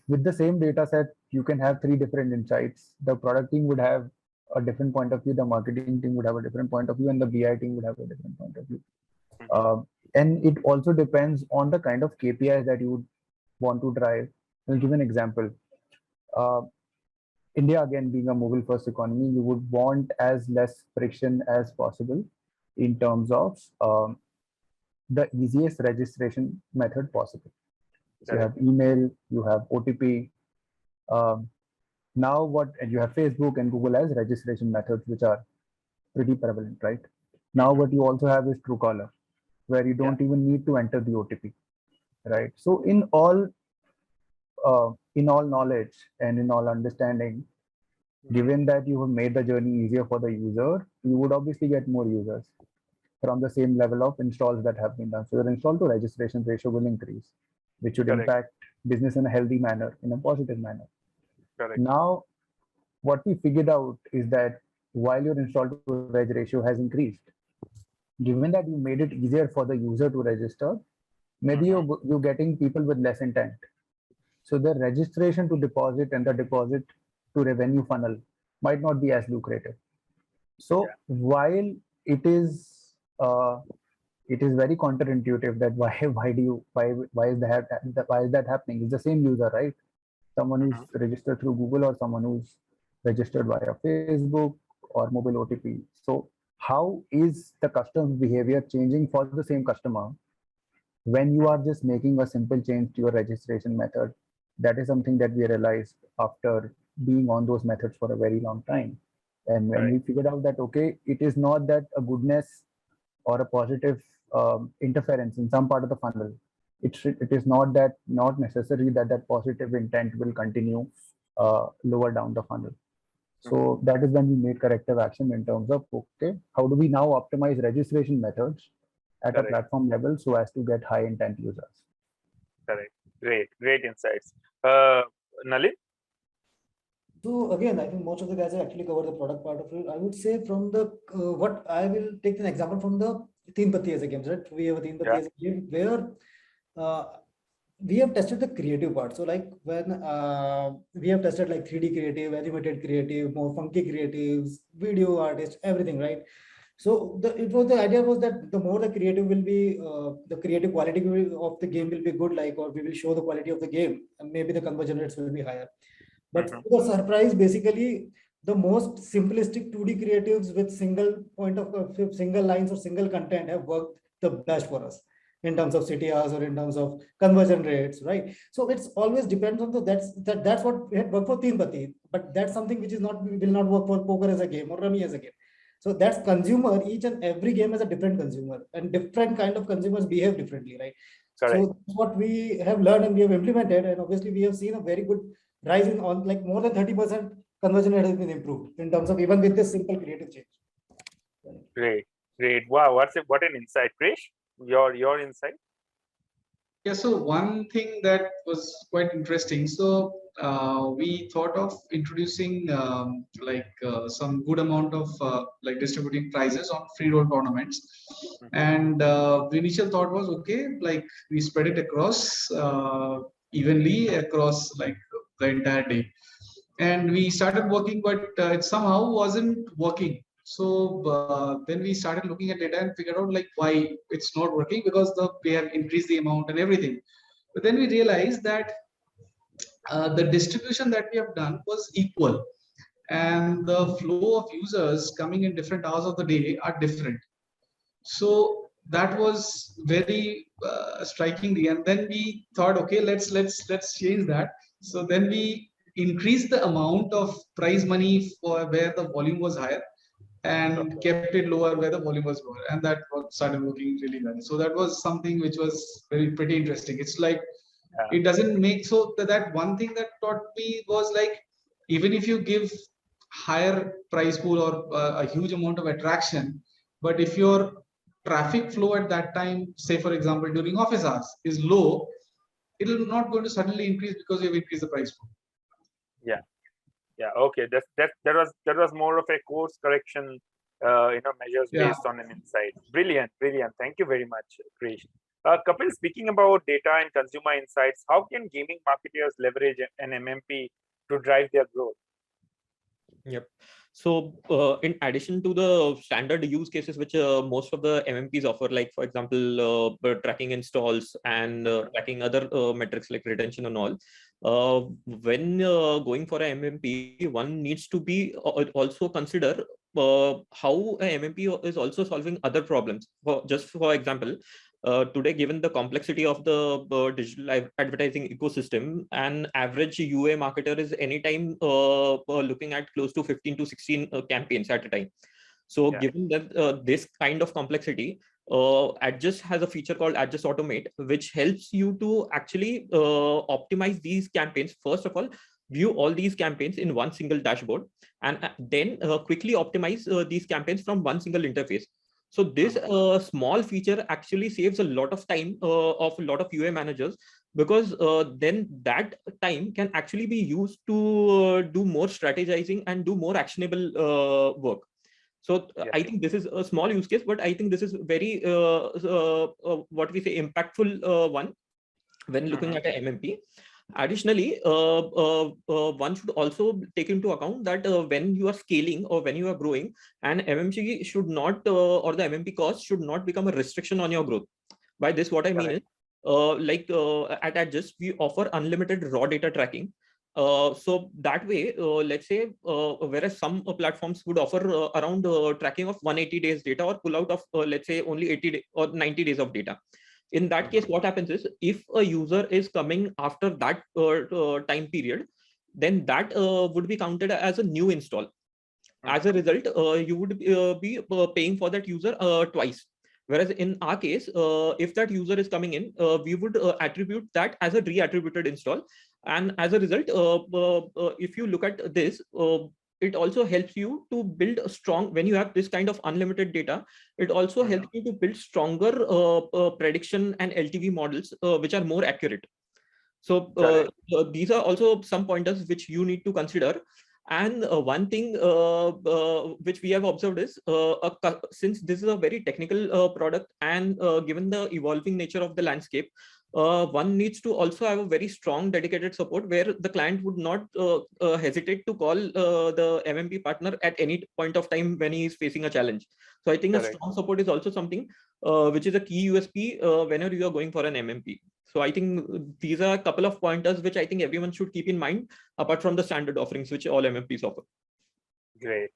with the same data set, you can have 3 different insights. The product team would have a different point of view, the marketing team would have a different point of view, and the BI team would have a different point of view. And it also depends on the kind of KPIs that you would want to drive. I'll give an example. India, again, being a mobile first economy, you would want as less friction as possible in terms of the easiest registration method possible. So you have email, you have OTP. Now and you have Facebook and Google as registration methods, which are pretty prevalent, right? Now what you also have is Truecaller, where you don't even need to enter the OTP, right? So in all knowledge and in all understanding, given that you have made the journey easier for the user, you would obviously get more users from the same level of installs that have been done. So your install to registration ratio will increase, which would impact business in a healthy manner, in a positive manner. Now, what we figured out is that while your install to reg ratio has increased, given that you made it easier for the user to register, maybe you're getting people with less intent. So the registration to deposit and the deposit to revenue funnel might not be as lucrative. So while it is very counterintuitive that why is that happening? It's the same user, right? Someone who's registered through Google or someone who's registered via Facebook or mobile OTP. So how is the customer behavior changing for the same customer when you are just making a simple change to your registration method? That is something that we realized after being on those methods for a very long time. And when we figured out that, okay, it is not that a goodness or a positive interference in some part of the funnel. It is not necessary that positive intent will continue lower down the funnel. So that is when we made corrective action in terms of, okay, how do we now optimize registration methods at a platform level so as to get high intent users? Correct. Great insights. Nalin? So again, I think most of the guys have actually covered the product part of it. I would say from the what I will take an example from the Teen Patti as a game, right? We have a Teen Patti as a game where we have tested the creative part. So like when we have tested like 3D creative, animated creative, more funky creatives, video artists, everything, right? So the idea was that the more the creative will be, the creative quality of the game will be good, like, or we will show the quality of the game, and maybe the conversion rates will be higher. But to the surprise, basically, the most simplistic 2D creatives with single lines or single content have worked the best for us in terms of CTRs or in terms of conversion rates, right? So it's always depends on that's what had worked for Teen Patti, but that's something which will not work for poker as a game or rummy as a game. So that's consumer. Each and every game has a different consumer, and different kind of consumers behave differently, right? So that's what we have learned and we have implemented, and obviously we have seen a very good rise in on like more than 30% conversion rate has been improved in terms of even with this simple creative change. Great. Wow, what an insight, Krish. Your insight? Yeah, so one thing that was quite interesting. So we thought of introducing some good amount of like distributing prizes on free roll tournaments, and the initial thought was, okay, like we spread it across evenly across like the entire day, and we started working, but it somehow wasn't working. So then we started looking at data and figured out like why it's not working, because we have increased the amount and everything. But then we realized that the distribution that we have done was equal. and the flow of users coming in different hours of the day are different. So that was very strikingly, and then we thought, okay, let's change that. So then we increased the amount of prize money for where the volume was higher, and kept it lower where the volume was lower, and that started working really well. So that was something which was pretty interesting. It's like it doesn't make so that one thing that taught me was like, even if you give higher price pool or a huge amount of attraction, but if your traffic flow at that time, say for example during office hours, is low, it will not going to suddenly increase because you have increased the price pool. Yeah, okay, that was more of a course correction measures based on an insight. Brilliant. Thank you very much, Krish. Kapil, speaking about data and consumer insights, how can gaming marketers leverage an MMP to drive their growth? Yep. So in addition to the standard use cases which most of the MMPs offer, like for example, tracking installs and tracking other metrics like retention and all, when going for an MMP, one needs to be also consider how a MMP is also solving other problems. Just for example, today, given the complexity of the digital advertising ecosystem, an average UA marketer is anytime looking at close to 15 to 16 campaigns at a time. So given that this kind of complexity, Adjust has a feature called Adjust Automate, which helps you to actually optimize these campaigns. First of all, view all these campaigns in one single dashboard, and then quickly optimize these campaigns from one single interface. So this small feature actually saves a lot of time of a lot of UA managers, because then that time can actually be used to do more strategizing and do more actionable work. So I think this is a small use case, but I think this is very what we say impactful one when looking at an MMP. Additionally, one should also take into account that when you are scaling or when you are growing, an MMP should not, or the MMP cost should not become a restriction on your growth. By this, what I mean is, at Adjust, we offer unlimited raw data tracking. So that way, let's say, whereas some platforms would offer around tracking of 180 days data or pull out of, let's say, only 80 or 90 days of data. In that case, what happens is, if a user is coming after that time period, then that would be counted as a new install. As a result, you would be paying for that user twice. Whereas in our case, if that user is coming in, we would attribute that as a re-attributed install. And as a result, if you look at this, it also helps you to build a strong, when you have this kind of unlimited data, it also helps you to build stronger prediction and LTV models, which are more accurate. So these are also some pointers which you need to consider. And one thing which we have observed is, since this is a very technical product, and given the evolving nature of the landscape, one needs to also have a very strong dedicated support, where the client would not hesitate to call the MMP partner at any point of time when he is facing a challenge. So I think a strong support is also something which is a key USP whenever you are going for an MMP. So I think these are a couple of pointers which I think everyone should keep in mind, apart from the standard offerings which all MMPs offer. Great.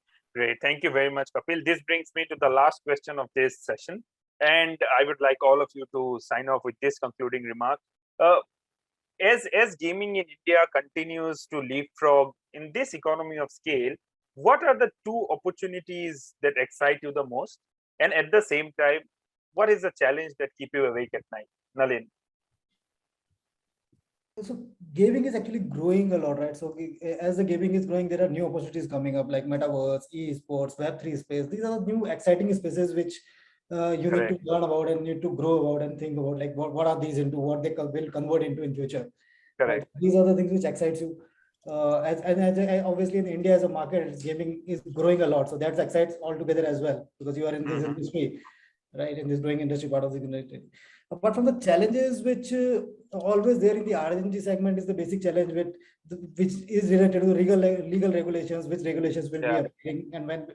Thank you very much, Kapil. This brings me to the last question of this session. And I would like all of you to sign off with this concluding remark. As gaming in India continues to leapfrog in this economy of scale, what are the two opportunities that excite you the most? And at the same time, what is the challenge that keep you awake at night? Nalin. So gaming is actually growing a lot, right? So as the gaming is growing, there are new opportunities coming up, like metaverse, esports, Web3 space. These are the new exciting spaces which you need to learn about and need to grow about and think about, like what are these into, what they will convert into in future. Right? These are the things which excites you. Obviously in India as a market, gaming is growing a lot. So that excites altogether as well, because you are in this industry, right? In this growing industry part of the United. Apart from the challenges which always there in the RNG segment is the basic challenge which is related to legal regulations, which regulations will be appearing and when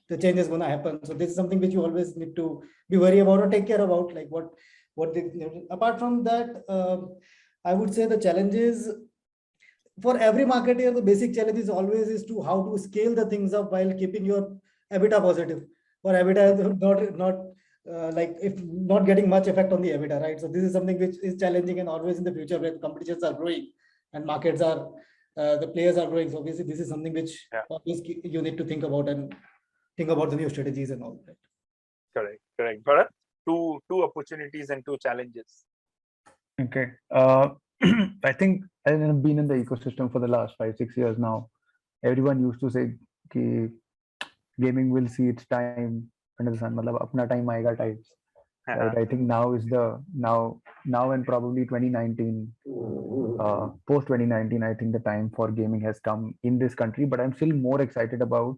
the change is going to happen. So this is something which you always need to be worried about or take care about, like apart from that, I would say the challenges, for every marketer, the basic challenge is always is to how to scale the things up while keeping your EBITDA positive. For EBITDA, not like if not getting much effect on the EBITDA, right? So this is something which is challenging, and always in the future when competitions are growing and markets are the players are growing. So obviously this is something which always you need to think about and think about the new strategies and all that. Correct. Bharat, two opportunities and two challenges. Okay. I think I've been in the ecosystem for the last 5-6 years now. Everyone used to say कि gaming will see its time under the sun. मतलब अपना time आएगा types. Right. I think now is the now and probably 2019, post 2019. I think the time for gaming has come in this country. But I'm still more excited about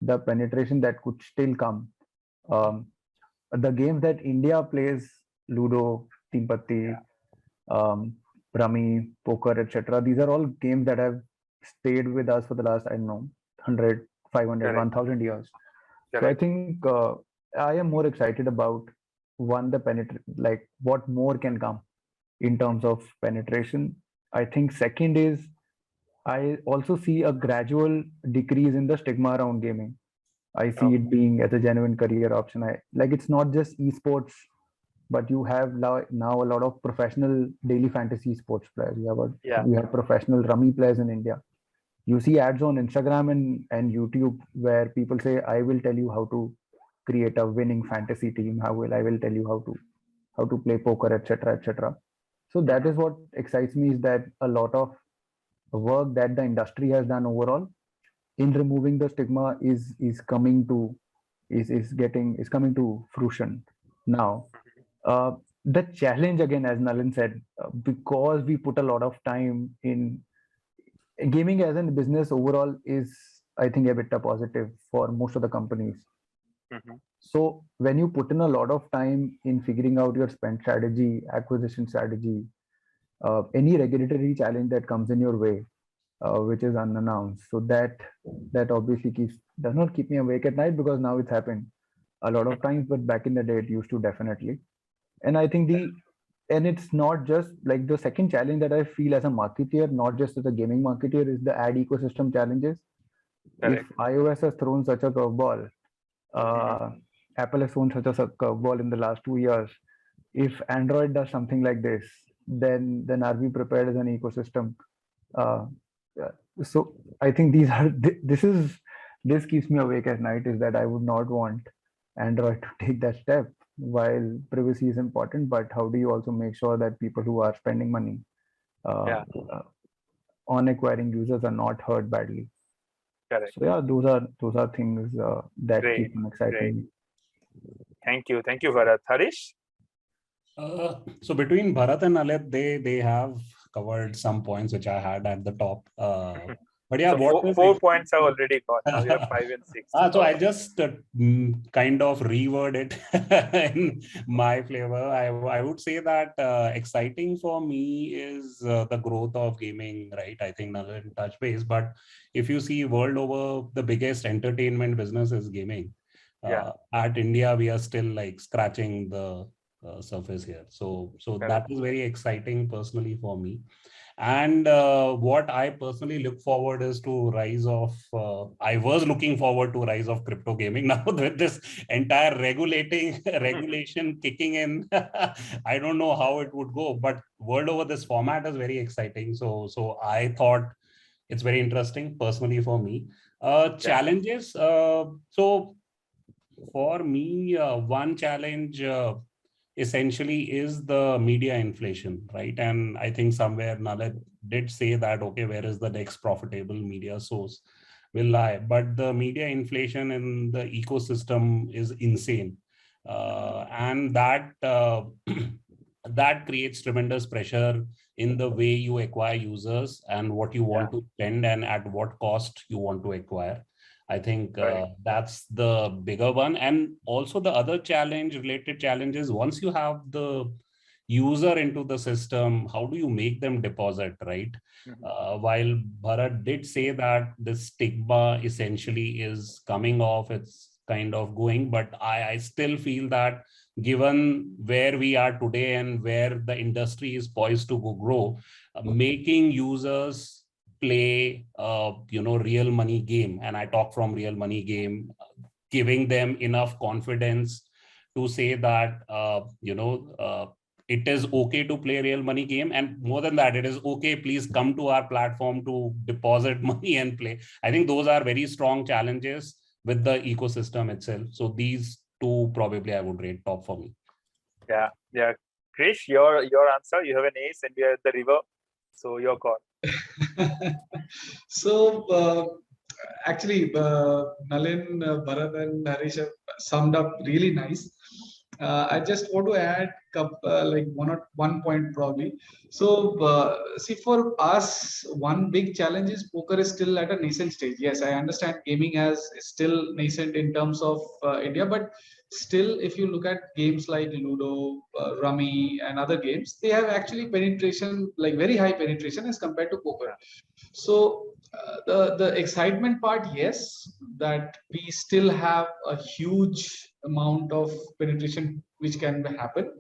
the penetration that could still come. The games that India plays, Ludo, Team Patti, Rummy, poker, etc. These are all games that have stayed with us for the last, I don't know, 100, 500, 1000 years. So I think I am more excited about one, like what more can come in terms of penetration. I think second is I also see a gradual decrease in the stigma around gaming. I see it being as a genuine career option. Like it's not just esports, but you have now a lot of professional daily fantasy sports players. You have professional rummy players in India. You see ads on Instagram and YouTube where people say, "I will tell you how to create a winning fantasy team. I will tell you how to play poker, etc., etc." So that is what excites me, is that a lot of work that the industry has done overall in removing the stigma is coming to fruition now. The challenge, again, as Nalin said, because we put a lot of time in gaming as a business overall, is I think EBITDA positive for most of the companies. So when you put in a lot of time in figuring out your spend strategy, acquisition strategy, any regulatory challenge that comes in your way, which is unannounced, so that obviously does not keep me awake at night, because now it's happened a lot of times, but back in the day it used to, definitely. And I think and it's not just like the second challenge that I feel as a marketeer, not just as a gaming marketeer, is the ad ecosystem challenges. If iOS has thrown such a curveball, Apple has thrown such a curveball in the last 2 years. If Android does something like this, then are we prepared as an ecosystem? So I think this keeps me awake at night, is that I would not want Android to take that step. While privacy is important, but how do you also make sure that people who are spending money on acquiring users are not hurt badly? Correct. So yeah, those are things that keep me excited. Thank you, Bharat. Harish? So between Bharat and Alit, they have covered some points which I had at the top. But yeah, so 4 points are already gone. Now you have 5 and 6. So I just kind of reword it in my flavor. I would say that exciting for me is the growth of gaming, right? I think Nalin touch base, but if you see world over, the biggest entertainment business is gaming. At India, we are still like scratching the surface here. So that is very exciting personally for me. And what I personally look forward is to rise of, I was looking forward to rise of crypto gaming. Now with this entire regulation kicking in, I don't know how it would go, but world over, this format is very exciting. So I thought it's very interesting personally for me. Challenges. So for me, one challenge essentially is the media inflation, right? And I think somewhere Nalet did say that, okay, where is the next profitable media source will lie? But the media inflation in the ecosystem is insane. And that that creates tremendous pressure in the way you acquire users and what you want to spend and at what cost you want to acquire. I think that's the bigger one. And also the other related challenge is, once you have the user into the system, how do you make them deposit, right? While Bharat did say that the stigma essentially is coming off, it's kind of going, but I still feel that given where we are today and where the industry is poised to grow, making users play, real money game, and I talk from real money game, giving them enough confidence to say that, it is okay to play real money game. And more than that, it is okay, please come to our platform to deposit money and play. I think those are very strong challenges with the ecosystem itself. So these two probably I would rate top for me. Yeah. Krish, your answer. You have an ace and we are at the river. So your call. So actually, Nalin, Bharat, and Harish have summed up really nice. I just want to add like one point probably. So see, for us, one big challenge is poker is still at a nascent stage. Yes, I understand gaming is still nascent in terms of India, but still, if you look at games like Ludo, Rummy, and other games, they have actually penetration, like very high penetration as compared to poker. So the excitement part, yes, that we still have a huge amount of penetration which can happen,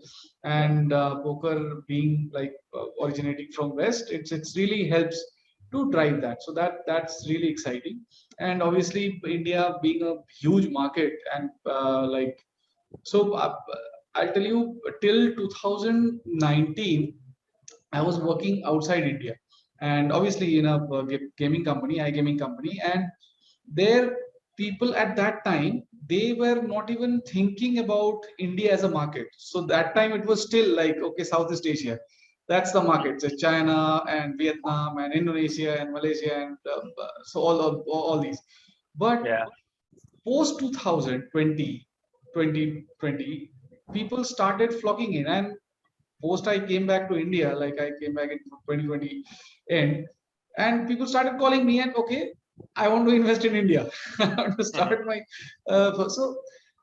and poker being like originating from West, it's really helps to drive that. So that's really exciting, and obviously India being a huge market and I'll tell you till 2019. I was working outside India, and obviously in a gaming company, iGaming company, and there people at that time they were not even thinking about India as a market. So that time it was still like, okay, Southeast Asia, that's the market. So China and Vietnam and Indonesia and Malaysia and so all these. But post 2020, 2020, people started flocking in, and post I came back to India, like I came back in 2020 and people started calling me and okay, I want to invest in India. I want to start my so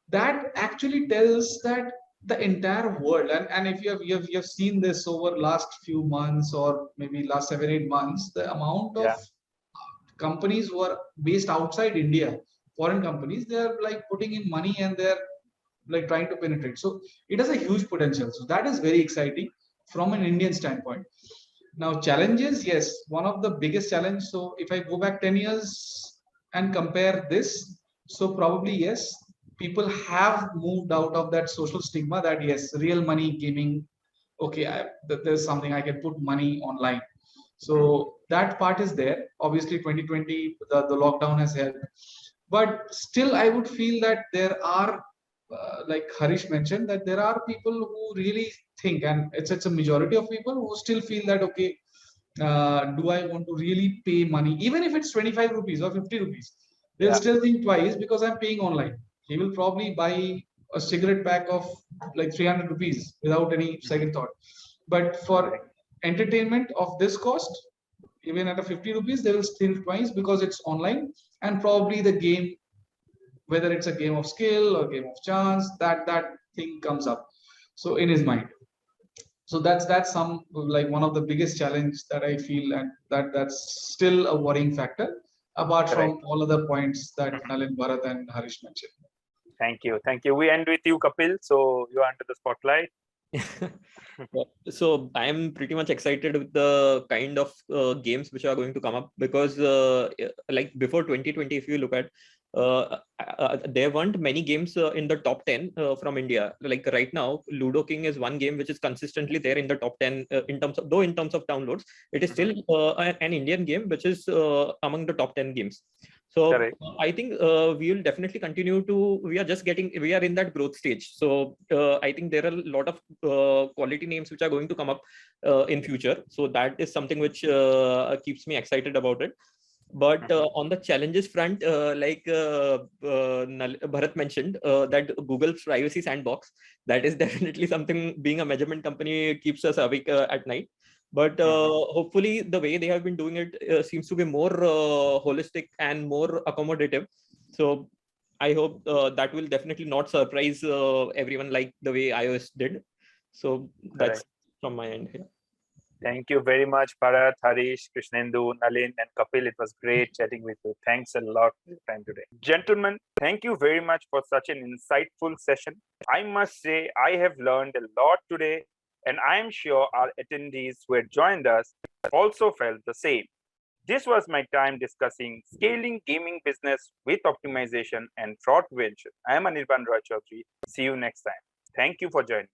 that actually tells that the entire world, and if you have seen this over last few months or maybe last 7-8 months, the amount of companies who are based outside India, foreign companies, they are like putting in money and they're like trying to penetrate. So it has a huge potential. So that is very exciting from an Indian standpoint. Now challenges, yes, one of the biggest challenge. So if I go back 10 years and compare this, so probably yes, people have moved out of that social stigma that yes, real money gaming, okay, there's something I can put money online. So that part is there. Obviously 2020, the lockdown has helped. But still, I would feel that there are like Harish mentioned, that there are people who really think, and it's a majority of people who still feel that okay, do I want to really pay money, even if it's 25 rupees or 50 rupees? They'll still think twice because I'm paying online. He will probably buy a cigarette pack of like 300 rupees without any second thought. But for entertainment of this cost, even at a 50 rupees, they will think twice because it's online, and probably the game, whether it's a game of skill or game of chance, that thing comes up so in his mind. So that's some like one of the biggest challenge that I feel, and that's still a worrying factor apart from all other points that Nalin, Bharat, and Harish mentioned. Thank you. We end with you, Kapil. So you are under the spotlight. So I'm pretty much excited with the kind of games which are going to come up, because like before 2020, if you look at there weren't many games in the top 10 from India. Like right now, Ludo King is one game which is consistently there in the top 10 in terms of downloads. It is still an Indian game which is among the top 10 games. So I think we will definitely continue to. We are in that growth stage. So I think there are a lot of quality names which are going to come up in future. So that is something which keeps me excited about it. But on the challenges front, like Bharat mentioned, that Google's privacy sandbox, that is definitely something, being a measurement company, keeps us awake at night. But hopefully the way they have been doing it seems to be more holistic and more accommodative. So I hope that will definitely not surprise everyone like the way iOS did. So that's from my end here. Thank you very much, Bharat, Harish, Krishnendu, Nalin, and Kapil. It was great chatting with you. Thanks a lot for your time today. Gentlemen, thank you very much for such an insightful session. I must say, I have learned a lot today, and I am sure our attendees who had joined us also felt the same. This was my time discussing scaling gaming business with optimization and fraud prevention. I am Anirban Roy Chaudhary. See you next time. Thank you for joining.